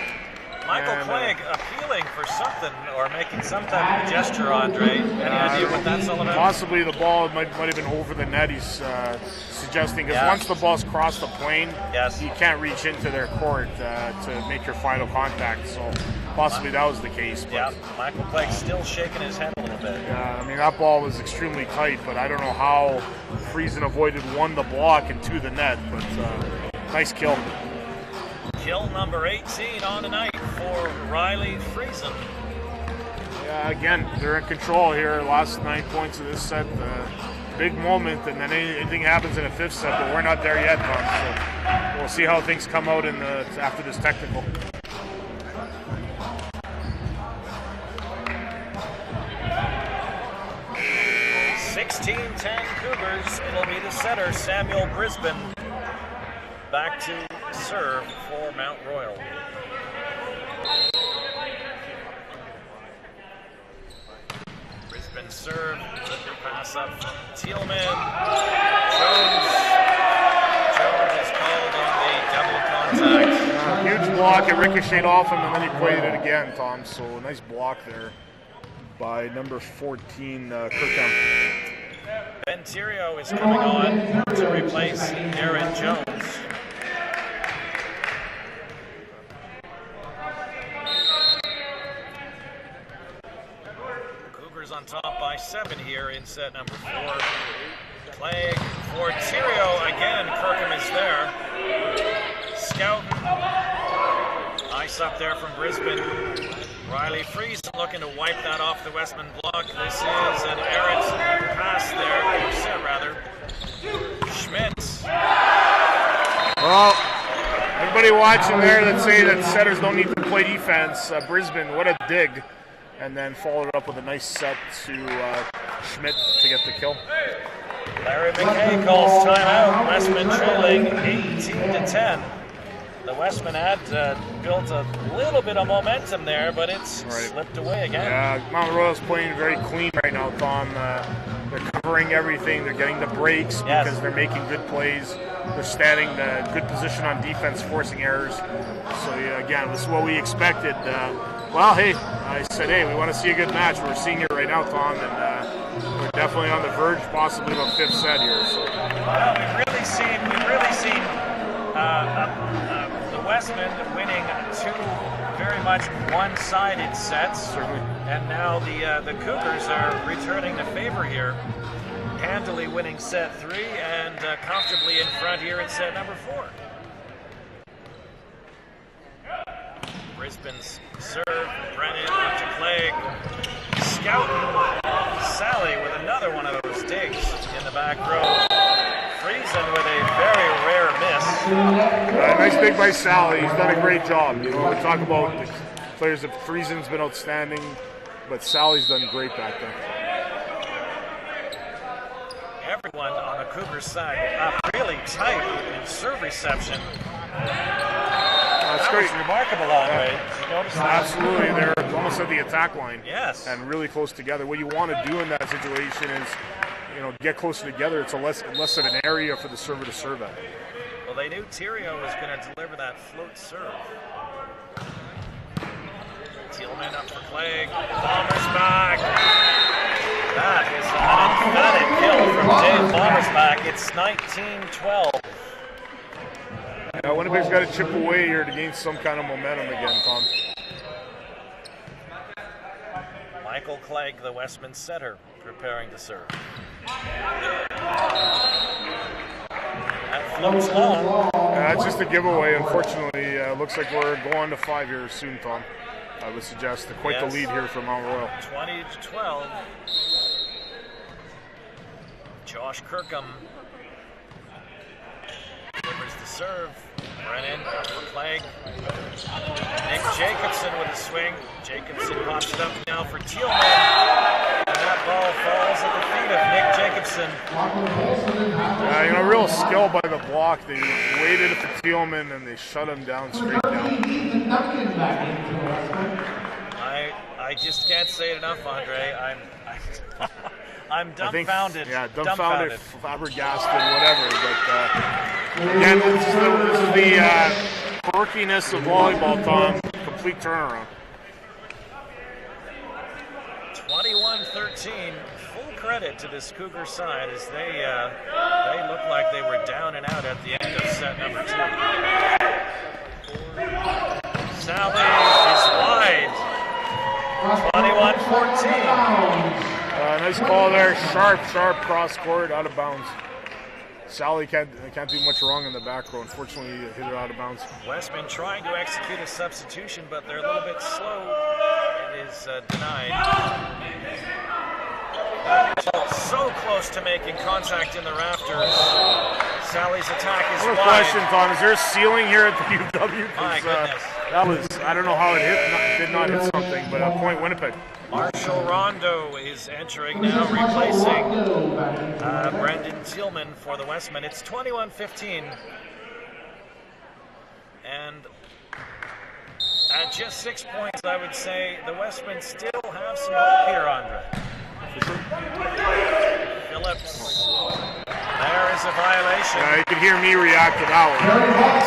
Michael Clegg appealing for something or making some type of gesture, Andre. Any idea what that's all about? Possibly the ball might have been over the net, he's suggesting. Because once the ball's crossed the plane, you can't reach into their court to make your final contact. So possibly that was the case. But, yeah, Michael Clegg still shaking his head a little bit. Yeah, that ball was extremely tight, but I don't know how Friesen avoided, 1, the block, and 2, the net. But nice kill. Kill number 18 on tonight for Riley Friesen. Yeah, again, they're in control here. Last 9 points of this set. Big moment, and then anything happens in a 5th set, but we're not there yet, Tom. So we'll see how things come out after this technical. Cougars. It'll be the center, Samuel Brisbane, back to serve for Mount Royal. Brisbane serve, pass up from Thielman. Jones is called on the double contact. Huge block, it ricocheted off him, and then he played it again, Tom. So nice block there by number 14, Kirkham. Ben Tirio is coming on to replace Aaron Jones. Cougars on top by 7 here in set number 4. Clegg for Tirio again. Kirkham is there. Skelton. Nice up there from Brisbane. Riley Friesen looking to wipe that off the Westman block. This is an errant pass there, or set rather. Schmidt. Well, everybody watching there that say that setters don't need to play defense. Brisbane, what a dig. And then followed up with a nice set to Schmidt to get the kill. Larry McKay calls timeout. Westman trailing 18-10. The Westmen had built a little bit of momentum there, but it's slipped away again. Yeah, Mount Royal's playing very clean right now, Tom. They're covering everything. They're getting the breaks because they're making good plays. They're standing in good position on defense, forcing errors. So again, this is what we expected. Well, hey, I said, hey, we want to see a good match. We're seeing it right now, Tom, and we're definitely on the verge, possibly of a fifth set here. So. Well, we've really seen the Westmen winning two very much one-sided sets. Certainly. And now the Cougars are returning the favor here, handily winning set 3 and comfortably in front here in set number 4. Brisbane's serve, Brennan up to Clegg, scouting Sally with another one of those digs in the back row. Friesen with a very rare miss. Nice dig by Sally. He's done a great job. You know, we talk about the players that Friesen's been outstanding, but Sally's done great back there. Everyone on the Cougars side up really tight in serve reception. That's great. Remarkable, Andre. You notice that? Absolutely. They're almost at the attack line. Yes. And really close together. What you want to do in that situation is, you know, get closer together. It's a less of an area for the server to serve at. Well, they knew Theriault was going to deliver that float serve. Thielman up for Clegg. Bombersbach. That is an emphatic kill from Dave Bombersbach. It's 19-12. Winnipeg's got to chip away here to gain some kind of momentum again, Tom. Michael Clegg, the Westman setter, preparing to serve. That floats long. That's just a giveaway. Unfortunately, looks like we're going to 5 here soon, Tom. I would suggest quite the lead here for Mount Royal. 20-12. Josh Kirkham delivers the serve. Brennan for Clegg. Nick Jacobson with a swing. Jacobson pops it up now for Thielman. And that ball falls at the feet of Nick Jacobson. You know, real skill by the block. They waited for Thielman and they shut him down straight down. I just can't say it enough, Andre. I'm dumbfounded. Dumbfounded, flabbergasted, whatever. But again, this is the quirkiness of volleyball, Tom. Complete turnaround. 21-13. Full credit to this Cougar side as they look like they were down and out at the end of set number 2. Sally is wide. 21-14. Nice call there. Sharp cross court, out of bounds. Sally can't do much wrong in the back row. Unfortunately, he hit it out of bounds. Westman trying to execute a substitution, but they're a little bit slow. It is denied. So close to making contact in the rafters. Sally's attack is wide. Question, Tom. Is there a ceiling here at the UW? My goodness. That was, I don't know how it did not hit something, but a point Winnipeg. Marshall Rondo is entering now, replacing Brendan Thielman for the Westmen. It's 21-15. And at just 6 points, I would say the Westmen still have some hope here, Andre. Phillips. There is a violation. You can hear me react to that one.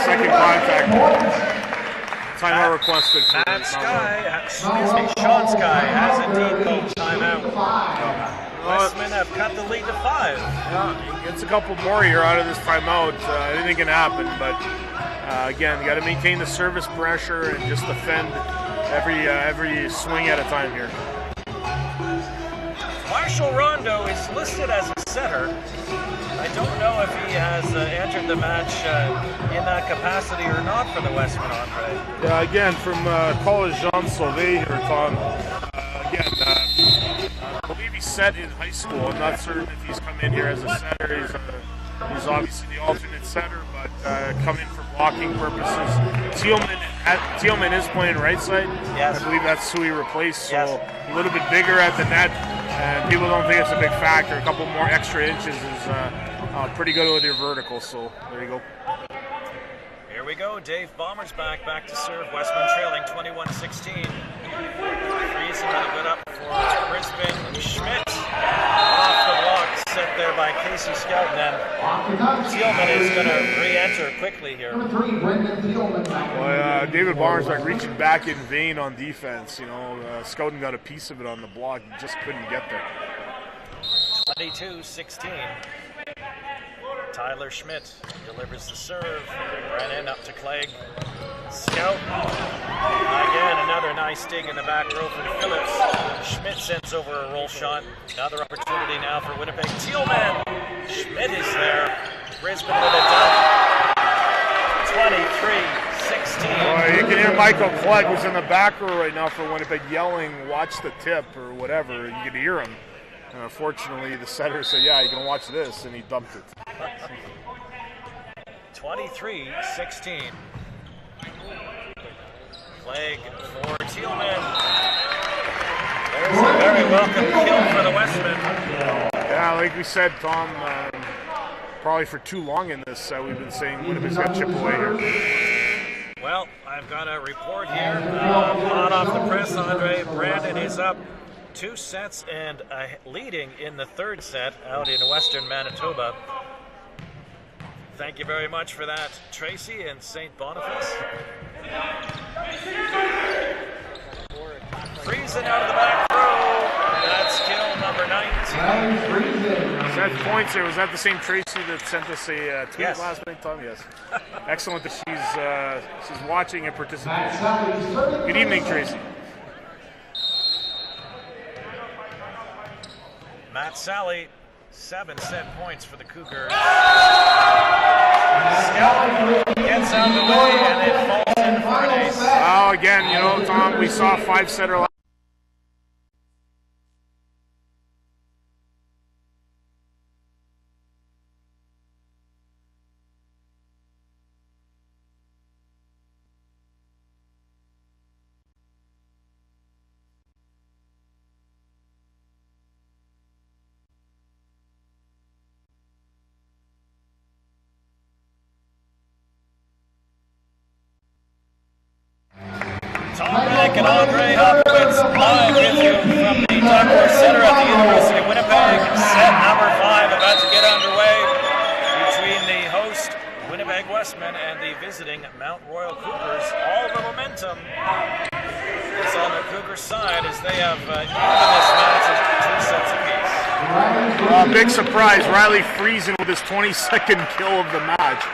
Second contact. Timeout requested. Matt Sky, Sean Sky has indeed called timeout. Westmen have cut the lead to 5. Yeah, he gets a couple more here out of this timeout. Anything can happen, but again, you got to maintain the service pressure and just defend every swing at a time here. Marshall Rondo is listed as a setter. I don't know if he has entered the match in that capacity or not for the Westmen, Andre. Yeah, again, from College Jean Sauvé here, Tom. I believe he set in high school. I'm not certain if he's come in here as a setter. He's obviously the alternate setter, but come in for blocking purposes. Thielman is playing right side. Yes. I believe that's who he replaced, so a little bit bigger at the net. And people don't think it's a big factor. A couple more extra inches is pretty good with your vertical, so there you go. Here we go. Dave Bombersbach back to serve. Westman trailing 21-16. Friesen with a good up for Brisbane. Schmidt off the block. Casey Scout, and then Thielman is going to re-enter quickly here. Number 3, Brendan Thielman. Well, David Barnes like reaching back in vain on defense. You know, Scouten got a piece of it on the block, just couldn't get there. 22-16. Tyler Schmidt delivers the serve. Brennan up to Clegg. Scout. Again, another nice dig in the back row from Phillips. Schmidt sends over a roll shot. Another opportunity now for Winnipeg. Thielman. Schmidt is there. Brisbane with a dunk. 23-16. You can hear Michael Clegg, who's in the back row right now for Winnipeg, yelling, "Watch the tip," or whatever. You can hear him. Fortunately, the setter said, "Yeah, you can watch this," and he dumped it. 23-16. Clegg for Thielman. There's a very welcome kill for the Westmen. Yeah, like we said, Tom, probably for too long in this, we've been saying Winnipeg's got to chip away here. Well, I've got a report here. Hot off the press, Andre. Brandon is up 2 sets and leading in the 3rd set out in Western Manitoba. Thank you very much for that, Tracy and St. Boniface. Friesen out of the back row. That's kill number 19. Is that points there? Was that the same Tracy that sent us a tweet Yes. last night, Tom? Yes. Excellent that she's watching and participating. Good evening, Tracy. Matt Sally, 7 set points for the Cougars. Scout gets out of the way and it falls in for an ace. Well, again, you know, Tom, we saw a 5-setter last. Tom Reddick and Andre Hopkins live with you from the Dockler Center at the University of Winnipeg. Set number 5 about to get underway between the host Winnipeg Westmen and the visiting Mount Royal Cougars. All the momentum is on the Cougars side as they have even this match as 2 sets apiece. Big surprise, Riley Friesen with his 22nd kill of the match.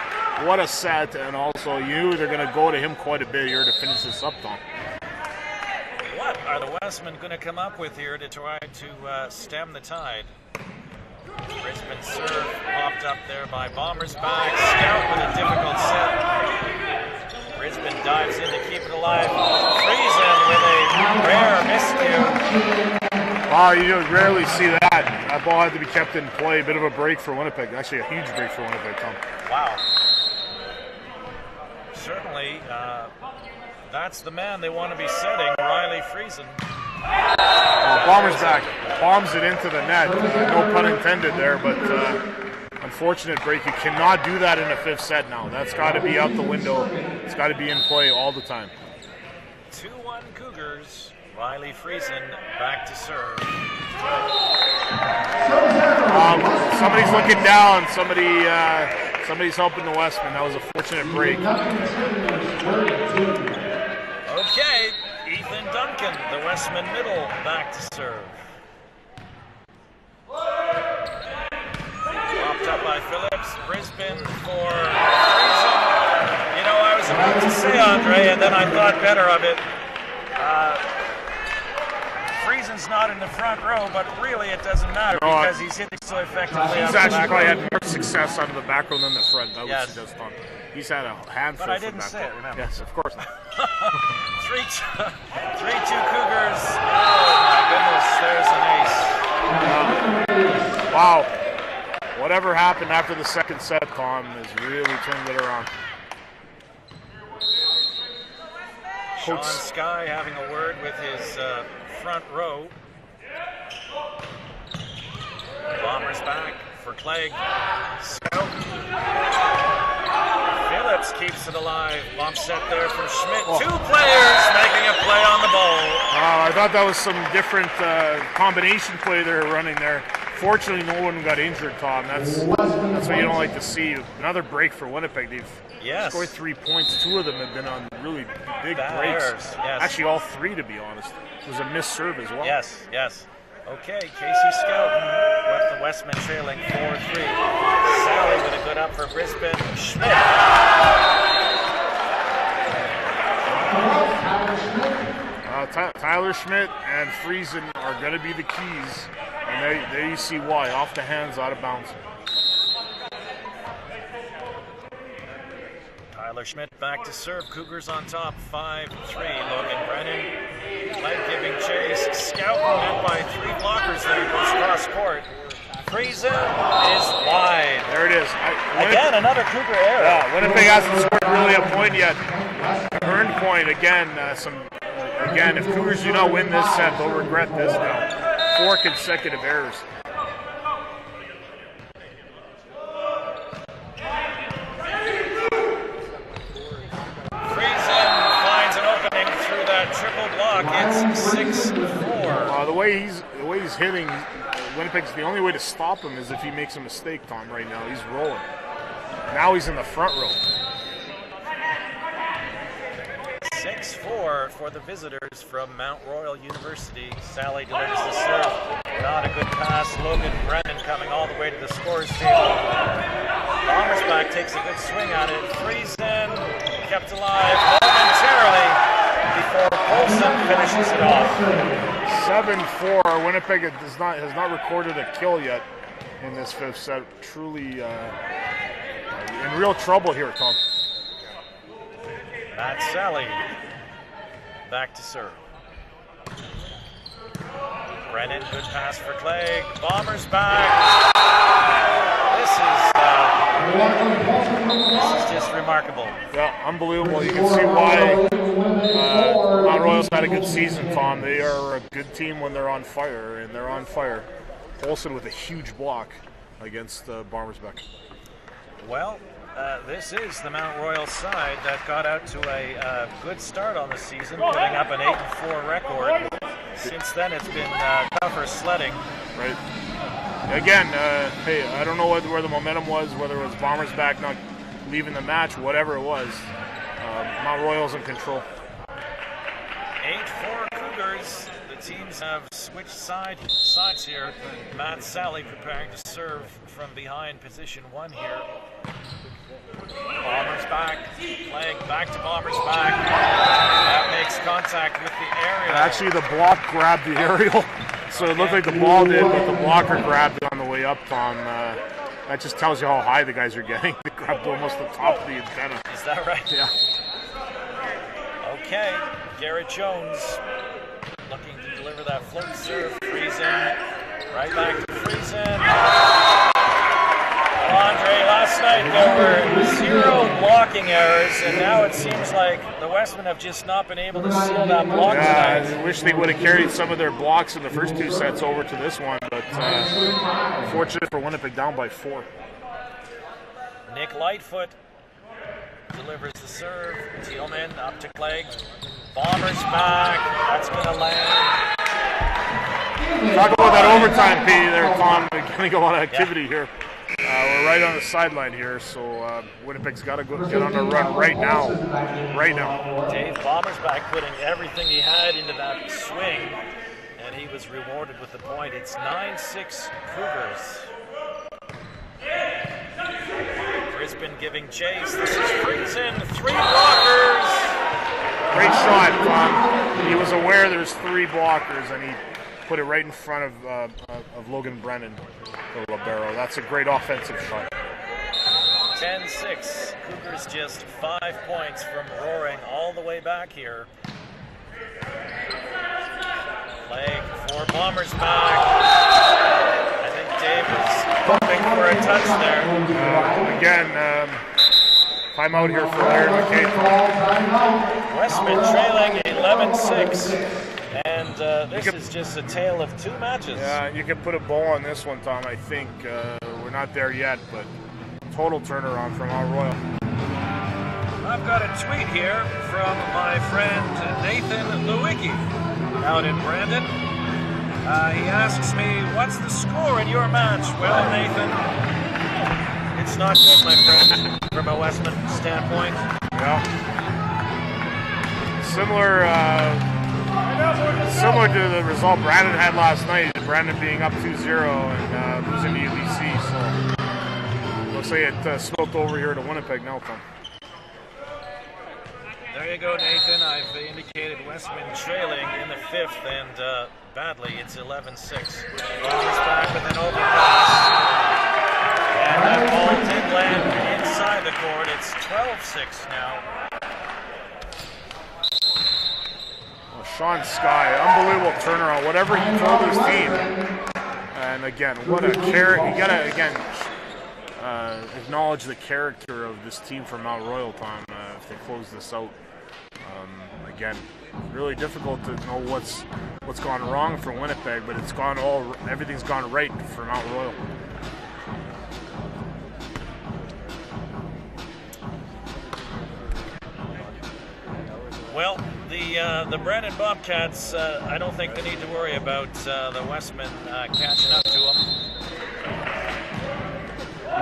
What a set, and also you knew they're going to go to him quite a bit here to finish this up, Tom. What are the Westmen going to come up with here to try to stem the tide? Brisbane serve popped up there by Bombers back. Scout with a difficult set. Brisbane dives in to keep it alive. Friesen with a rare miscue. Wow, you rarely see that. That ball had to be kept in play. Bit of a break for Winnipeg. Actually, a huge break for Winnipeg, Tom. Wow. Certainly, that's the man they want to be setting, Riley Friesen. Bombers back. Bombs it into the net. No pun intended there, but unfortunate break. You cannot do that in a 5th set now. That's got to be out the window. It's got to be in play all the time. 2-1 Cougars. Riley Friesen back to serve. Somebody's looking down. Somebody's helping the Westmen. That was a fortunate break. Okay, Ethan Duncan, the Westman middle, back to serve. Popped up by Phillips. Brisbane for Friesen. You know, I was about to say, Andre, and then I thought better of it. Friesen's not in the front row, but really it doesn't matter because he's hitting so effectively. He's actually probably had more success out of the back row than the front. That would suggest Tom. He's had a handful. But I didn't say it, remember? Yes, of course. 3-2 Cougars. Oh my goodness, there's an ace. Wow. Whatever happened after the 2nd set, Tom, has really turned it around. Sean Skye having a word with his front row. Bombers back for Clegg. Scout. Phillips keeps it alive. Bump set there from Schmidt. 2 players making a play on the ball. I thought that was some different combination play they were running there. Fortunately, no one got injured, Tom. That's what you don't like to see. Another break for Winnipeg. They've scored 3 points. 2 of them have been on really big breaks. Errors, yes. Actually, all 3, to be honest. It was a missed serve as well. Yes. Okay, Casey Skelton with the Westmen trailing 4-3. Sally with a good up for Brisbane. Schmidt. Tyler Schmidt and Friesen are going to be the keys. And there you see why. Off the hands, out of bounds. Tyler Schmidt back to serve. Cougars on top, 5-3. Logan Brennan, leg giving chase. Scout met by 3 blockers there. Goes cross court. Friesen is wide. There it is. Again, another Cougar error. Yeah, Winnipeg hasn't scored really a point yet. Earned point again. Again, if Cougars do not win this set, they'll regret this now. 4 consecutive errors. Triple block, it's 6-4. The way he's hitting, Winnipeg's the only way to stop him is if he makes a mistake, Tom. Right now, he's rolling. Now he's in the front row. 6-4 for the visitors from Mount Royal University. Sally delivers the serve. Not a good pass. Logan Brennan coming all the way to the scorer's table. Bombersback takes a good swing on it. Friesen kept alive momentarily before Olsen finishes it off. 7-4. Winnipeg has not recorded a kill yet in this 5th set. Truly in real trouble here, Tom. Matt Sally back to serve. Brennan, good pass for Clegg. Bombersback. This is just remarkable. Yeah, unbelievable. You can see why Mount Royal's had a good season, Tom. They are a good team when they're on fire, and they're on fire. Olsen with a huge block against Bombersback. Well, this is the Mount Royal side that got out to a good start on the season, putting up an 8-4 record. Since then, it's been tougher sledding. Right. Again, hey, I don't know where the momentum was, whether it was Bombersback not leaving the match, whatever it was. Mount Royal's in control. 8-4 Cougars. The teams have switched sides here. Matt Sally preparing to serve from behind position 1 here. Bombersback, Clegg back to Bombersback. That makes contact with the aerial. Actually, the block grabbed the aerial, so it looked like the ball did, but the blocker grabbed it on the way up, Tom. That just tells you how high the guys are getting. They grabbed almost the top of the antenna. Is that right? Yeah. Okay, Garrett Jones looking to deliver that float serve. Friesen, right back to Friesen. Andre, last night there were 0 blocking errors, and now it seems like the Westmen have just not been able to seal that block tonight. I wish they would have carried some of their blocks in the first 2 sets over to this one, but unfortunate for Winnipeg, down by 4. Nick Lightfoot delivers the serve. Thielman up to Clegg. Bombersback. That's going to land. Talk about that overtime, P. There, Tom. We're getting a lot of activity here. We're right on the sideline here, so Winnipeg's got to get on a run right now. Right now. Dave Bombersback putting everything he had into that swing, and he was rewarded with the point. It's 9-6 Cougars. Brisbane giving chase. This is Friesen. 3 blockers. Great shot, Tom. He was aware there's 3 blockers, and he put it right in front of Logan Brennan, the libero. That's a great offensive shot. 10-6. Cougars just 5 points from roaring all the way back here. Clegg for Bombersback. I think Dave was hoping for a touch there. Again, timeout here for Larry McKay. Westman trailing 11-6. And this is just a tale of 2 matches. Yeah, you can put a bow on this one, Tom. I think we're not there yet, but total turnaround from Mount Royal. I've got a tweet here from my friend Nathan Lewicki out in Brandon. He asks me, what's the score in your match? Well, Nathan, it's not good, my friend, from a Westman standpoint. Yeah. Similar to the result Brandon had last night. Brandon being up 2-0 and losing to UBC. So looks like it smoked over here to Winnipeg now, Tom. There you go, Nathan. I've indicated Westman trailing in the 5th, and badly, it's 11-6. Rogers back with an overpass. And that ball did land inside the court. It's 12-6 now. Well, Sean Sky, unbelievable turnaround. Whatever he told his team. And again, what a character. You gotta, again, acknowledge the character of this team from Mount Royal, Tom, if they close this out. Again, really difficult to know what's gone wrong for Winnipeg, but everything's gone right for Mount Royal. Well, the Brandon Bobcats, I don't think they need to worry about the Westmen catching up to them.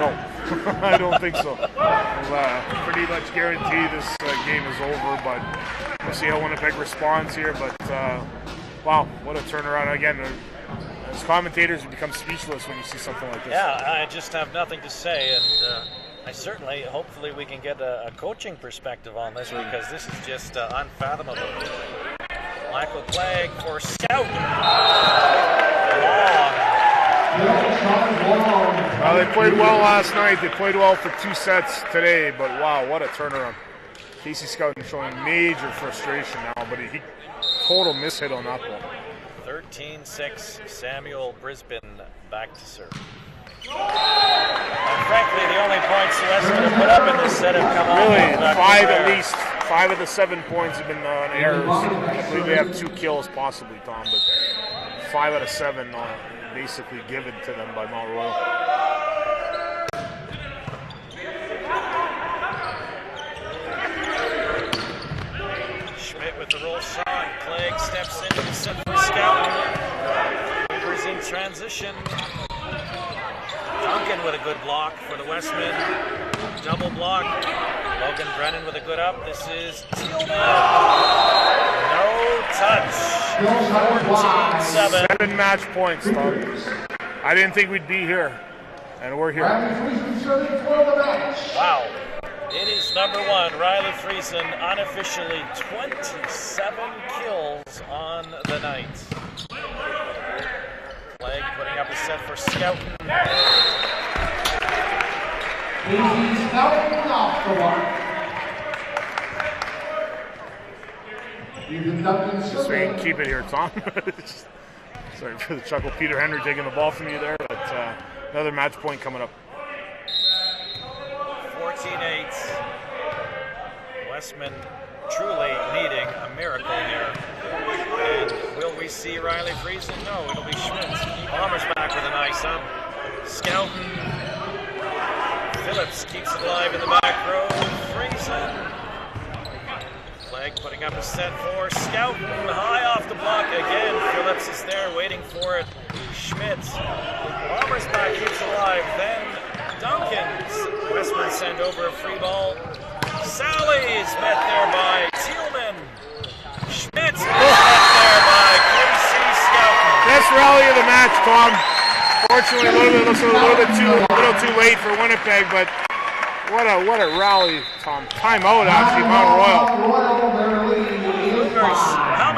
No. I don't think so. We'll pretty much guarantee this game is over, but we'll see how Winnipeg responds here. But wow, what a turnaround. Again, as commentators, you become speechless when you see something like this. Yeah, I just have nothing to say, and hopefully we can get a coaching perspective on this, because this is just unfathomable. Michael Clegg for Scout. Well, they played well last night. They played well for 2 sets today, but wow, what a turnaround. Casey Scouten showing major frustration now, but he total mishit on that ball. 13-6, Samuel Brisbane back to serve. And frankly, the only points the Westmen have put up in this set have come off. Really, 5 at least. 5 of the 7 points have been on errors. I believe they have 2 kills possibly, Tom, but 5 out of 7 basically given to them by Mount Royal. Schmidt with the roll shot. Clegg steps into the set for Scout. Cougars in transition. Duncan with a good block for the Westmen. Double block. Logan Brennan with a good up. This is Tealman. No touch. 14-7. 7 match points, Tom. I didn't think we'd be here, and we're here. Wow. It is number 1, Riley Friesen, unofficially 27 kills on the night. Clegg putting up a set for Scouten. Off the mark. Just so you can keep it here, Tom. Sorry for the chuckle. Peter Henry taking the ball from you there, but another match point coming up. 14-8. Westman truly needing a miracle here. And will we see Riley Friesen? No, it'll be Schmidt. Palmer's back with a nice up. Scouten. Phillips keeps it alive in the back row. Friesen. Clegg putting up a set for Scouten. High off the block again. Phillips is there waiting for it. Schmidt. Palmer's back keeps it alive. Then Duncan. Westman send over a free ball. Sally's met there by Tealman. Schmidt met there by Casey Scouten. Best rally of the match, Tom. Fortunately, looks a little too late for Winnipeg, but what a rally, Tom. Timeout actually, Mount Royal. How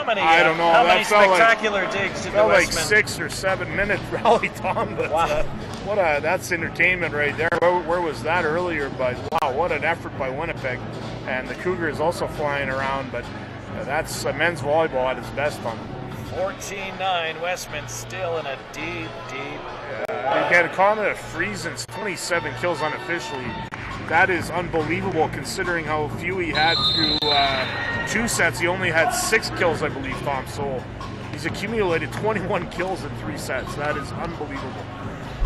many? I don't know. How many spectacular digs did the Felt like Westmen? 6 or 7 minute rally, Tom. But, wow. That's entertainment right there. Where was that earlier? But wow, what an effort by Winnipeg, and the Cougars also flying around. But that's men's volleyball at its best, Tom. 14-9. Westman still in a deep. You get a comment of Friesen's 27 kills unofficially. That is unbelievable considering how few he had through 2 sets. He only had 6 kills, I believe, Tom. So he's accumulated 21 kills in 3 sets. That is unbelievable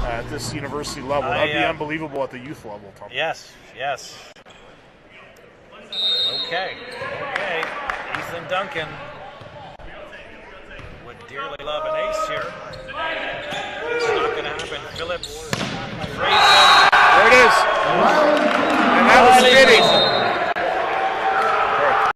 at this university level. That would be unbelievable at the youth level, Tom. Yes. Okay. Ethan Duncan would dearly love an ace here. It's not going to happen. Phillips, Friesen.